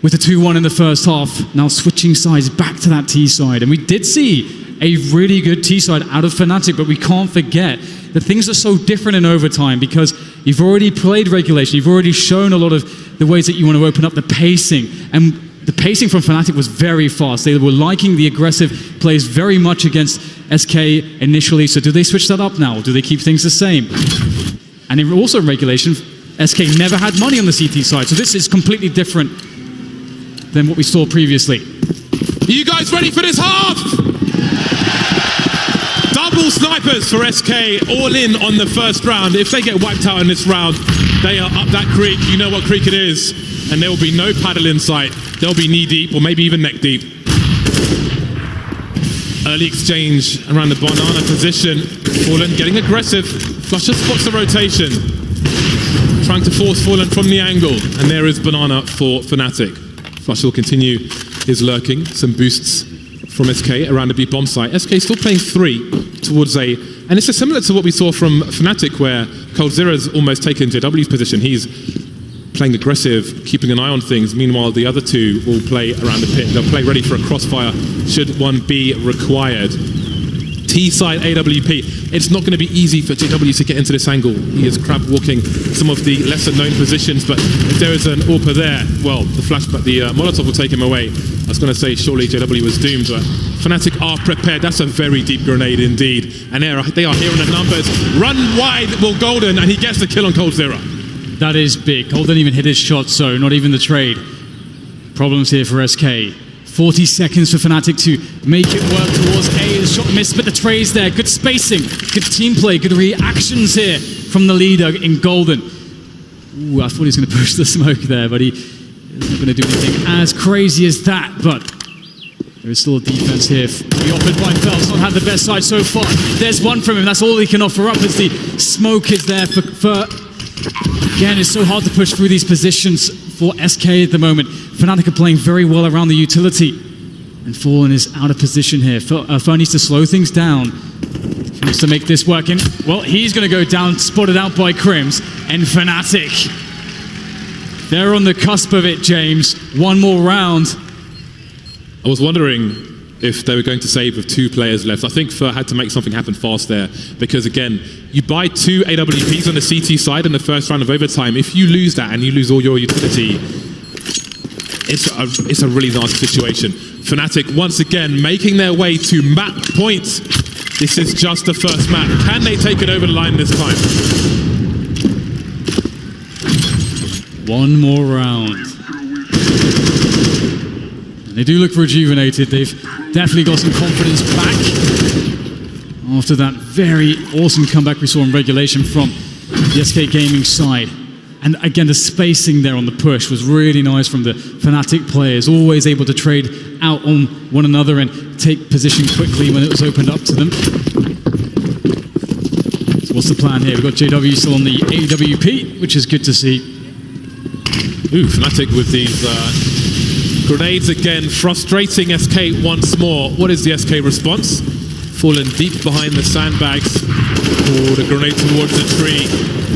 with a 2-1 in the first half. Now switching sides back to that T side, and we did see a really good T side out of Fnatic, but we can't forget that things are so different in overtime because you've already played regulation, you've already shown a lot of the ways that you want to open up the pacing, and the pacing from Fnatic was very fast. They were liking the aggressive plays very much against SK initially, so do they switch that up now, or do they keep things the same? And also in regulation, SK never had money on the CT side, so this is completely different than what we saw previously. Are you guys ready for this half? Double snipers for SK, all in on the first round. If they get wiped out in this round, they are up that creek. You know what creek it is. And there will be no paddle in sight. They'll be knee deep or maybe even neck deep. Early exchange around the banana position. Fallen getting aggressive. Flusher spots the rotation. Trying to force Fallen from the angle. And there is banana for Fnatic. Flusher will continue his lurking. Some boosts from SK around the B bomb site. SK still playing 3 towards A, and it's similar to what we saw from Fnatic, where coldzera's almost taken JW's position. He's playing aggressive, keeping an eye on things. Meanwhile, the other two will play around the pit. They'll play ready for a crossfire should one be required. T-side AWP. It's not going to be easy for JW to get into this angle. He is crab walking some of the lesser known positions, but if there is an AWP there, well, the flashback, the Molotov will take him away. I was going to say surely JW was doomed, but Fnatic are prepared. That's a very deep grenade indeed. And they are hearing the numbers. Run wide will Golden, and he gets the kill on coldzera. That is big. Golden didn't even hit his shot, so not even the trade. Problems here for SK. 40 seconds for Fnatic to make it work towards A. The shot missed, but the trade's there. Good spacing, good team play, good reactions here from the leader in Golden. Ooh, I thought he was going to push the smoke there, but he isn't going to do anything as crazy as that. But there is still a defense here to be offered by Phelps. Not had the best side so far. There's one from him. That's all he can offer up as the smoke is there for again, it's so hard to push through these positions for SK at the moment. Fnatic are playing very well around the utility. And Fallen is out of position here. Fer needs to slow things down. He wants to make this work. And, well, he's going to go down, spotted out by Crims. And Fnatic, they're on the cusp of it, James. One more round. I was wondering if they were going to save with 2 players left. I think Fer had to make something happen fast there, because again, you buy 2 AWPs on the CT side in the first round of overtime. If you lose that and you lose all your utility, it's a really nasty situation. Fnatic once again making their way to map point. This is just the first map. Can they take it over the line this time? One more round. They do look rejuvenated. They've definitely got some confidence back after that very awesome comeback we saw in regulation from the SK Gaming side. And again, the spacing there on the push was really nice from the Fnatic players, always able to trade out on one another and take position quickly when it was opened up to them. So what's the plan here? We've got JW still on the AWP, which is good to see. Ooh, Fnatic with these grenades again, frustrating SK once more. What is the SK response? Fallen deep behind the sandbags. Oh, the grenade towards the tree.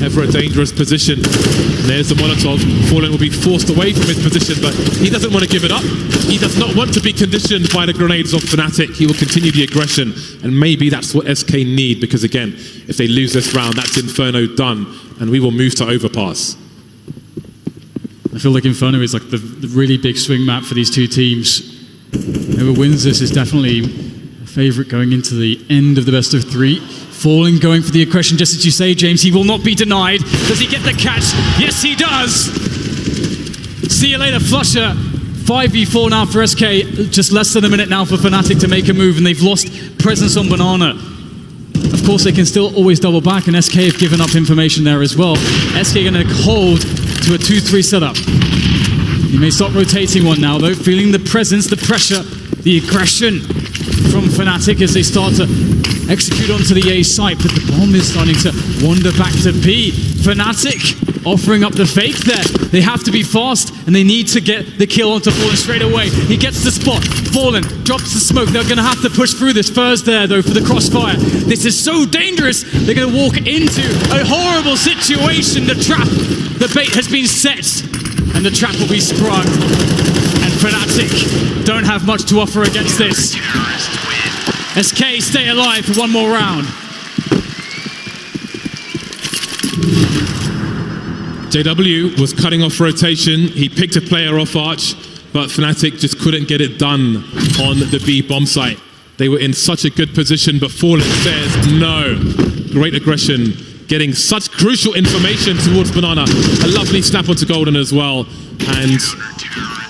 Ever a dangerous position. And there's the Molotov. Fallen will be forced away from his position, but he doesn't want to give it up. He does not want to be conditioned by the grenades of Fnatic. He will continue the aggression, and maybe that's what SK need, because again, if they lose this round, that's Inferno done, and we will move to overpass. I feel like Inferno is like the really big swing map for these two teams. Whoever wins this is definitely a favourite going into the end of the best of three. Fallen going for the aggression, just as you say, James. He will not be denied. Does he get the catch? Yes, he does. See you later, Flusher. 5v4 now for SK. Just less than a minute now for Fnatic to make a move, and they've lost presence on Banana. Of course, they can still always double back, and SK have given up information there as well. SK going to hold to a 2-3 setup. He may start rotating one now, though, feeling the presence, the pressure, the aggression from Fnatic as they start to execute onto the A site, but the bomb is starting to wander back to B. Fnatic offering up the fake there. They have to be fast, and they need to get the kill onto Fallen straight away. He gets the spot. Fallen drops the smoke. They're going to have to push through this. Furs there, though, for the crossfire. This is so dangerous. They're going to walk into a horrible situation. The trap, the bait has been set, and the trap will be sprung. And Fnatic don't have much to offer against this. SK stay alive for one more round. JW was cutting off rotation. He picked a player off Arch, but Fnatic just couldn't get it done on the B bomb site. They were in such a good position, but Fallen says no. Great aggression, getting such crucial information towards Banana. A lovely snap onto Golden as well. And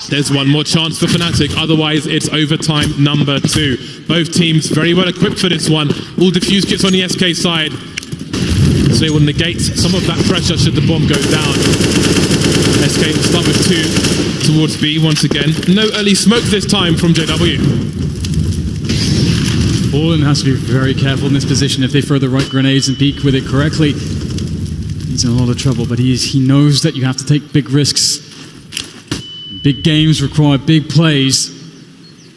there's one more chance for Fnatic, otherwise it's overtime number 2. Both teams very well equipped for this one. All defuse kits on the SK side, so they will negate some of that pressure should the bomb go down. SK will start with 2 towards B once again. No early smoke this time from JW. Fallen has to be very careful in this position. If they throw the right grenades and peek with it correctly, he's in a lot of trouble, but he knows that you have to take big risks. Big games require big plays.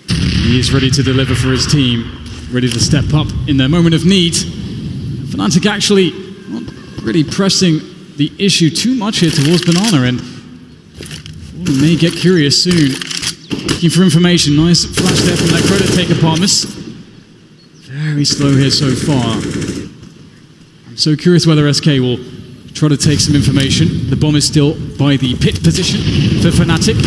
He is ready to deliver for his team, ready to step up in their moment of need. Fnatic actually not really pressing the issue too much here towards Banana, and we may get curious soon. Looking for information. Nice flash there from that Crota taker, Parmus. Very slow here so far. I'm so curious whether SK will try to take some information. The bomb is still by the pit position for Fnatic.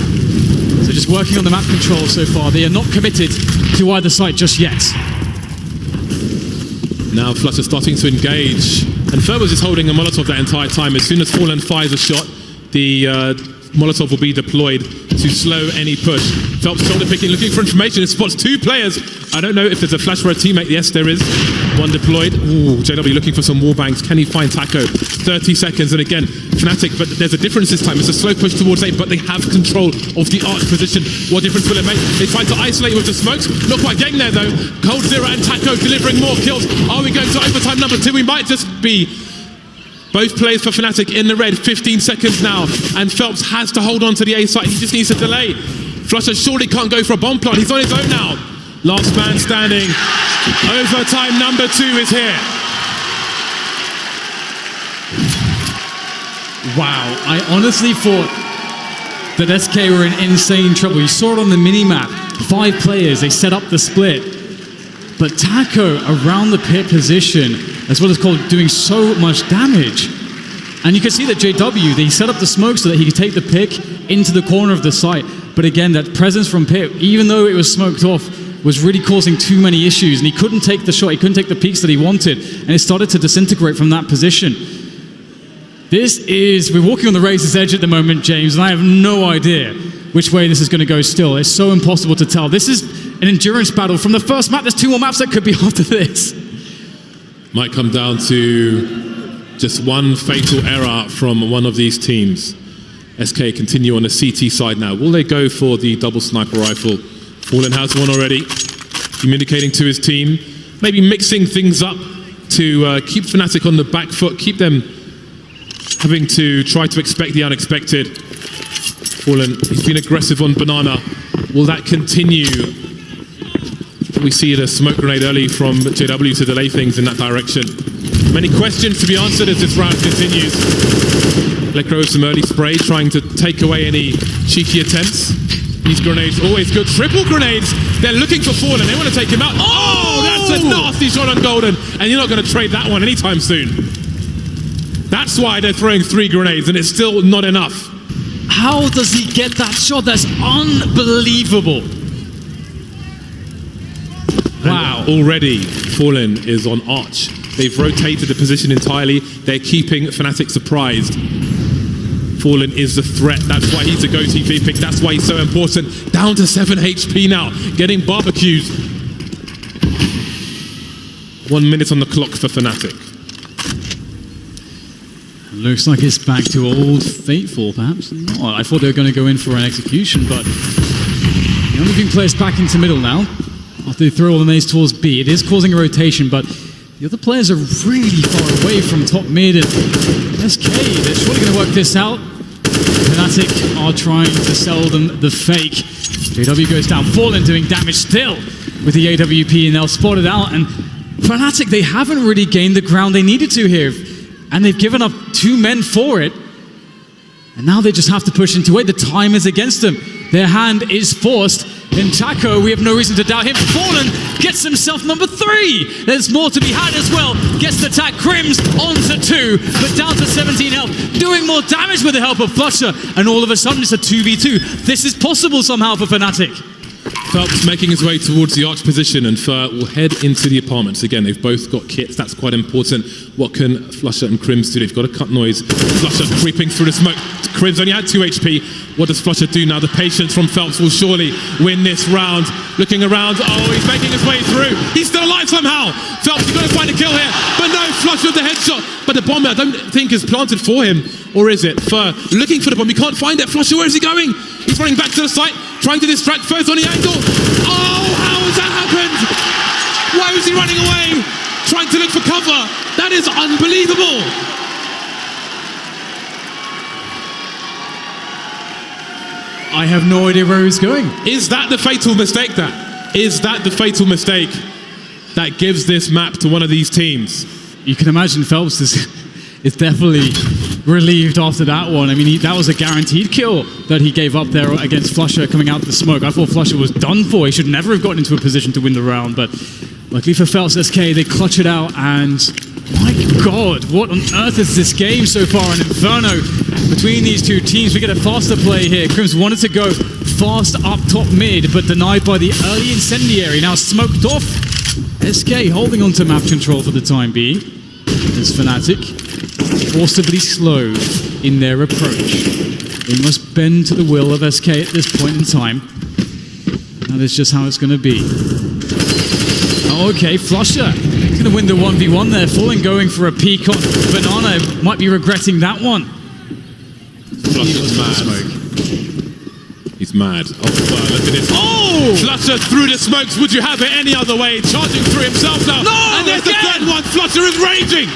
So just working on the map control so far. They are not committed to either side just yet. Now Flutter starting to engage. And Ferbers is holding a Molotov that entire time. As soon as Fallen fires a shot, the Molotov will be deployed to slow any push. Phelps shoulder picking, looking for information. It spots 2 players. I don't know if there's a flash for a teammate. Yes, there is. One deployed. Ooh, JW looking for some wall bangs. Can he find Taco? 30 seconds, and again, Fnatic, but there's a difference this time. It's a slow push towards A, but they have control of the arch position. What difference will it make? They try to isolate with the smokes. Not quite getting there, though. Cold Zero and Taco delivering more kills. Are we going to overtime number 2? We might just be. Both players for Fnatic in the red. 15 seconds now, and Phelps has to hold on to the A site. He just needs to delay. Flusher surely can't go for a bomb plant. He's on his own now. Last man standing. Overtime number 2 is here. Wow, I honestly thought that SK were in insane trouble. You saw it on the mini-map. 5 players, they set up the split. But Taco around the pit position, as well as Cole, doing so much damage. And you can see that JW, they set up the smoke so that he could take the pick into the corner of the site. But again, that presence from pit, even though it was smoked off, was really causing too many issues. And he couldn't take the shot, he couldn't take the peaks that he wanted. And it started to disintegrate from that position. We're walking on the razor's edge at the moment, James, and I have no idea which way this is going to go still. It's so impossible to tell. This is an endurance battle. From the first map, there's 2 more maps that could be after this. Might come down to Just one fatal error from one of these teams. SK continue on the CT side now. Will they go for the double sniper rifle? Fallen has one already. Communicating to his team. Maybe mixing things up to keep Fnatic on the back foot. Keep them having to try to expect the unexpected. Fallen, he's been aggressive on Banana. Will that continue? We see the smoke grenade early from JW to delay things in that direction. Many questions to be answered as this round continues. Let go of some early spray, trying to take away any cheeky attempts. These grenades, always good. Triple grenades. They're looking for Fallen. They want to take him out. Oh, that's a nasty shot on Golden. And you're not going to trade that one anytime soon. That's why they're throwing 3 grenades, and it's still not enough. How does he get that shot? That's unbelievable. Wow. And already, Fallen is on Arch. They've rotated the position entirely. They're keeping Fnatic surprised. Fallen is the threat. That's why he's a go-to pick. That's why he's so important. Down to 7 HP now. Getting barbecued. 1 minute on the clock for Fnatic. Looks like it's back to old Fateful, perhaps. No, I thought they were going to go in for an execution, but the only moving players back into middle now. After they throw all the nades towards B, it is causing a rotation, but the other players are really far away from top mid, and SK, they're surely going to work this out. Fnatic are trying to sell them the fake. JW goes down, Fallen doing damage still with the AWP, and they'll spot it out, and Fnatic, they haven't really gained the ground they needed to here, and they've given up 2 men for it, and now they just have to push into it. The time is against them. Their hand is forced. In Taco, we have no reason to doubt him. Fallen gets himself number 3. There's more to be had as well. Gets the tag. Crims onto 2, but down to 17 health. Doing more damage with the help of Flusher. And all of a sudden, it's a 2v2. This is possible somehow for Fnatic. Phelps making his way towards the arch position, and Fur will head into the apartments. Again, they've both got kits. That's quite important. What can Flusher and Crims do? They've got a cut noise. Flusher creeping through the smoke. Crims only had 2 HP. What does Flusher do now? The patience from Phelps will surely win this round. Looking around. Oh, he's making his way through. He's still alive somehow. Phelps, you've got to find a kill here. But no, Flusher with the headshot. But the bomb, I don't think, is planted for him. Or is it? Fur looking for the bomb. He can't find it. Flusher, where is he going? He's running back to the site, trying to distract first on the angle. Oh, how has that happened? Why was he running away? Trying to look for cover. That is unbelievable. I have no idea where he's going. Is that the fatal mistake Is that the fatal mistake that gives this map to one of these teams? You can imagine Phelps is definitely relieved after that one. I mean, that was a guaranteed kill that he gave up there against Flusher coming out the smoke. I thought Flusher was done for. He should never have gotten into a position to win the round, but luckily for Phelps SK, they clutch it out, and my God, what on earth is this game so far? An Inferno between these two teams. We get a faster play here. Crims wanted to go fast up top mid, but denied by the early incendiary. Now smoked off. SK holding on to map control for the time being. As Fnatic forcibly slow in their approach. They must bend to the will of SK at this point in time. That is just how it's going to be. Oh, okay, Flusher. He's going to win the 1v1 there. Fallen going for a peek on Banana. Might be regretting that one. Flusher's mad. He's mad. Oh, wow, look at this. Oh! Flusher through the smokes. Would you have it any other way? Charging through himself now. No! And there's the third one. Flusher is raging.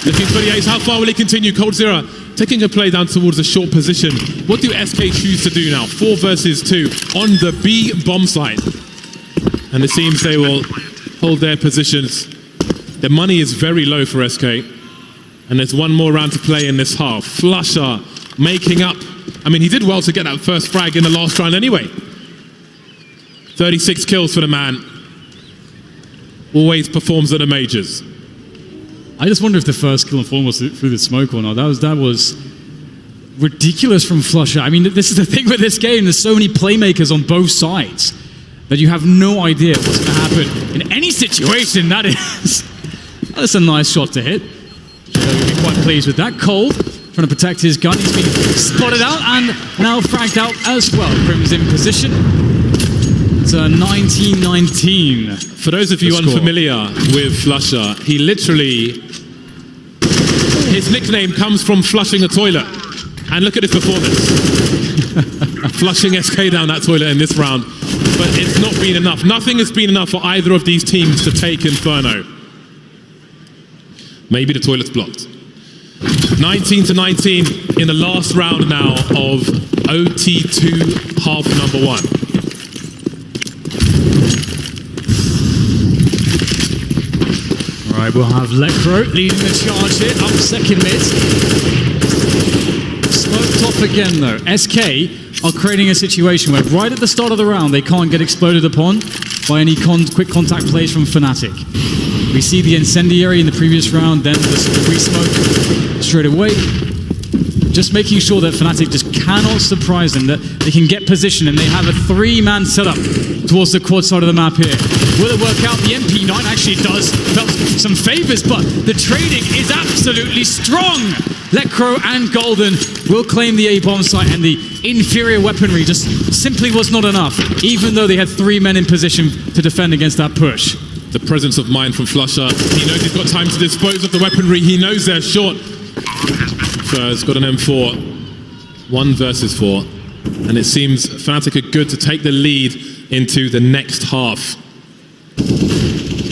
Looking for the ace. How far will he continue? Cold Zero taking a play down towards a short position. What do SK choose to do now? 4 versus 2 on the B bomb site. And it seems they will hold their positions. The money is very low for SK. And there's one more round to play in this half. Flusher making up. I mean, he did well to get that first frag in the last round anyway. 36 kills for the man. Always performs at the majors. I just wonder if the first kill on Fallen was through the smoke or not. That was ridiculous from Flusher. I mean, this is the thing with this game. There's so many playmakers on both sides that you have no idea what's going to happen in any situation. That's a nice shot to hit. You'll be quite pleased with that. Cold trying to protect his gun. He's been spotted out and now fragged out as well. Crims in position. It's a 19-19. For those of you unfamiliar with Flusher, he literally His nickname comes from flushing a toilet. And look at his performance. Flushing SK down that toilet in this round. But it's not been enough. Nothing has been enough for either of these teams to take Inferno. Maybe the toilet's blocked. 19-19 in the last round now of OT2 half number 1. All right, we'll have Lecro leading the charge here, up second mid. Smoked off again though. SK are creating a situation where right at the start of the round they can't get exploded upon by any quick contact plays from Fnatic. We see the incendiary in the previous round, then the re-smoke straight away. Just making sure that Fnatic just cannot surprise them, that they can get position and they have a 3-man setup towards the quad side of the map here. Will it work out? The MP9 actually does some favors, but the trading is absolutely strong. Lecro and Golden will claim the A-bomb site, and the inferior weaponry just simply was not enough, even though they had 3 men in position to defend against that push. The presence of mind from Flusher. He knows he's got time to dispose of the weaponry. He knows they're short. Fur's got an M4. 1 versus 4. And it seems Fnatic are good to take the lead into the next half.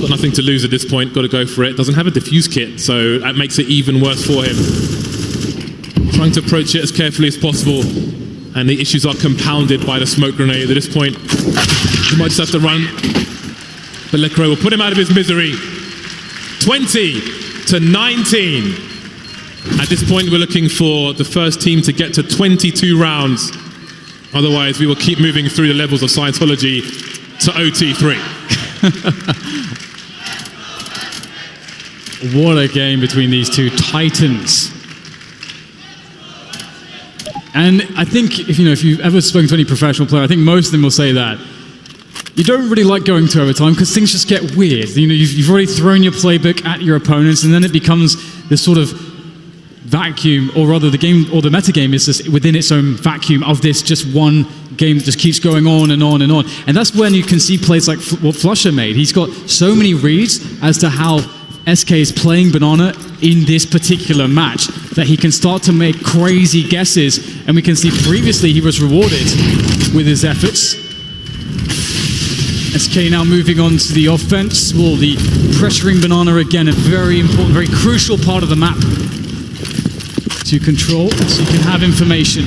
Got nothing to lose at this point. Got to go for it. Doesn't have a defuse kit, so that makes it even worse for him. Trying to approach it as carefully as possible. And the issues are compounded by the smoke grenade. At this point, he might just have to run. But Lecro will put him out of his misery. 20-19. At this point, we're looking for the first team to get to 22 rounds. Otherwise, we will keep moving through the levels of Scientology to OT3. What a game between these two titans. And I think, if you've ever spoken to any professional player, I think most of them will say that you don't really like going to overtime because things just get weird. You've already thrown your playbook at your opponents, and then it becomes this sort of vacuum, or rather the game or the meta game is just within its own vacuum of this just one game that just keeps going on and on and on. And that's when you can see plays like what Flusher made. He's got so many reads as to how SK is playing Banana in this particular match that he can start to make crazy guesses, and we can see previously he was rewarded with his efforts. SK now moving on to the offense. Well, the pressuring Banana again, a very important, very crucial part of the map to control, so you can have information.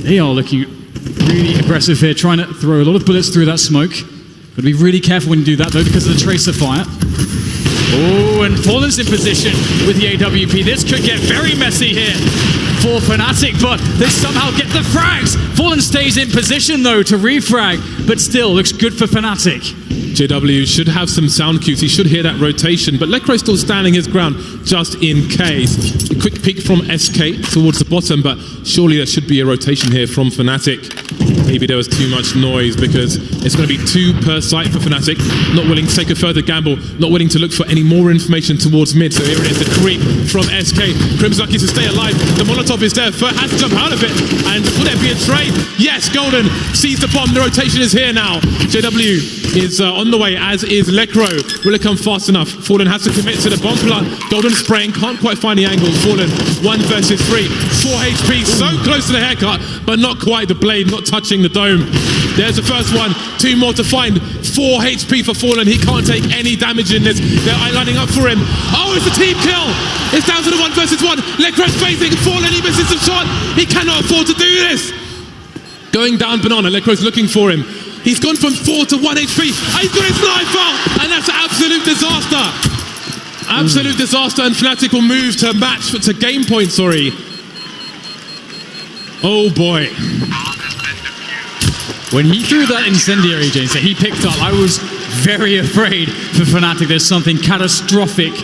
They are looking really aggressive here, trying to throw a lot of bullets through that smoke. But be really careful when you do that though, because of the tracer fire. Oh, and Fallen's in position with the AWP. This could get very messy here for Fnatic, but they somehow get the frags. Fallen stays in position though to refrag, but still looks good for Fnatic. JW should have some sound cues. He should hear that rotation, but Lecro still standing his ground just in case. A quick peek from SK towards the bottom, but surely there should be a rotation here from Fnatic. Maybe there was too much noise because it's going to be 2 per site for Fnatic. Not willing to take a further gamble, not willing to look for any more information towards mid. So here it is, the creep from SK. Crim's lucky to stay alive. The Molotov is there. Fur has to jump out of it. And will there be a trade? Yes, Golden sees the bomb. The rotation is here now. JW is on the way, as is Lecro. Will it come fast enough? Fallen has to commit to the bomb plot. Golden spraying, can't quite find the angle. Fallen, 1 versus 3. 4 HP, so close to the haircut, but not quite the blade, not touching the dome. There's the first one, 2 more to find. 4 HP for Fallen, he can't take any damage in this. They're lining up for him. Oh, it's a team kill! It's down to the 1 versus 1. Lecro's facing Fallen, he misses the shot. He cannot afford to do this. Going down Banana, Lecro's looking for him. He's gone from 4 to 1 HP. And he's got his knife out, and that's an absolute disaster. Absolute disaster, and Fnatic will move to game point, sorry. Oh boy. When he threw that incendiary, James, that he picked up, I was very afraid for Fnatic that something catastrophic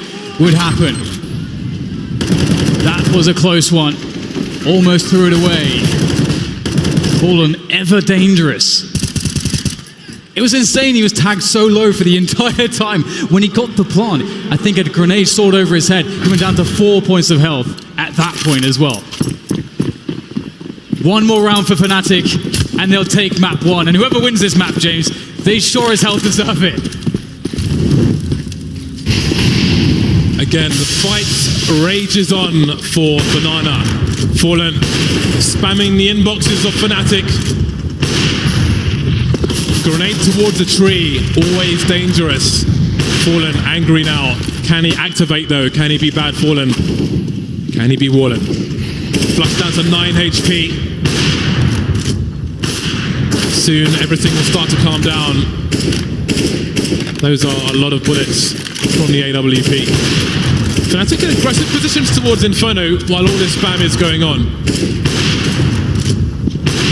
would happen. That was a close one. Almost threw it away. Fallen ever dangerous. It was insane. He was tagged so low for the entire time. When he got the plant, I think a grenade soared over his head. He went down to 4 points of health at that point as well. 1 more round for Fnatic, and they'll take map 1. And whoever wins this map, James, they sure as hell deserve it. Again, the fight rages on for Banana. Fallen spamming the inboxes of Fnatic. Grenade towards a tree, always dangerous. Fallen angry now. Can he activate though? Can he be bad Fallen? Can he be Wallen? Flush down to 9 HP. Soon everything will start to calm down. Those are a lot of bullets from the AWP. Fnatic in aggressive positions towards Inferno while all this spam is going on.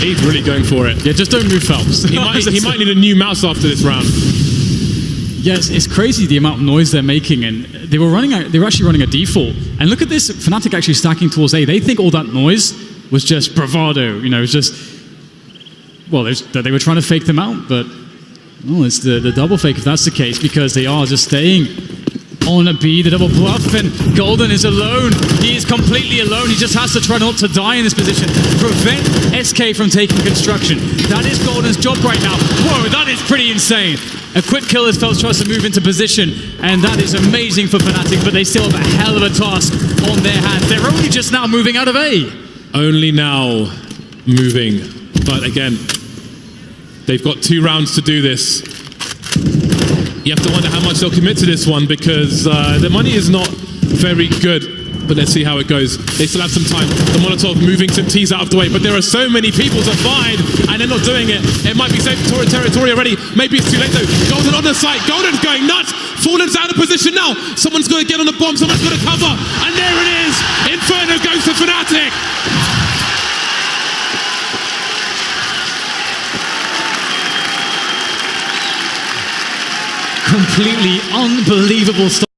He's really going for it. Yeah, just don't move Phelps. He might need a new mouse after this round. Yes, it's crazy the amount of noise they're making, and they were actually running a default. And look at this, Fnatic actually stacking towards A. They think all that noise was just bravado, you know, it was just, well, they were trying to fake them out, but well, it's the double fake if that's the case, because they are just staying on a B, the double bluff, and Golden is alone. He is completely alone. He just has to try not to die in this position. Prevent SK from taking construction. That is Golden's job right now. Whoa, that is pretty insane. A quick kill as Phelps tries to move into position, and that is amazing for Fnatic, but they still have a hell of a task on their hands. They're only just now moving out of A. Only now moving. But again, they've got 2 rounds to do this. You have to wonder how much they'll commit to this one, because the money is not very good. But let's see how it goes. They still have some time. The Molotov moving some T's out of the way, but there are so many people to find, and they're not doing it. It might be safe territory already. Maybe it's too late though. Golden on the site. Golden's going nuts. Fallen's out of position now. Someone's got to get on the bomb. Someone's got to cover. And there it is. Inferno goes to Fnatic. Completely unbelievable stuff.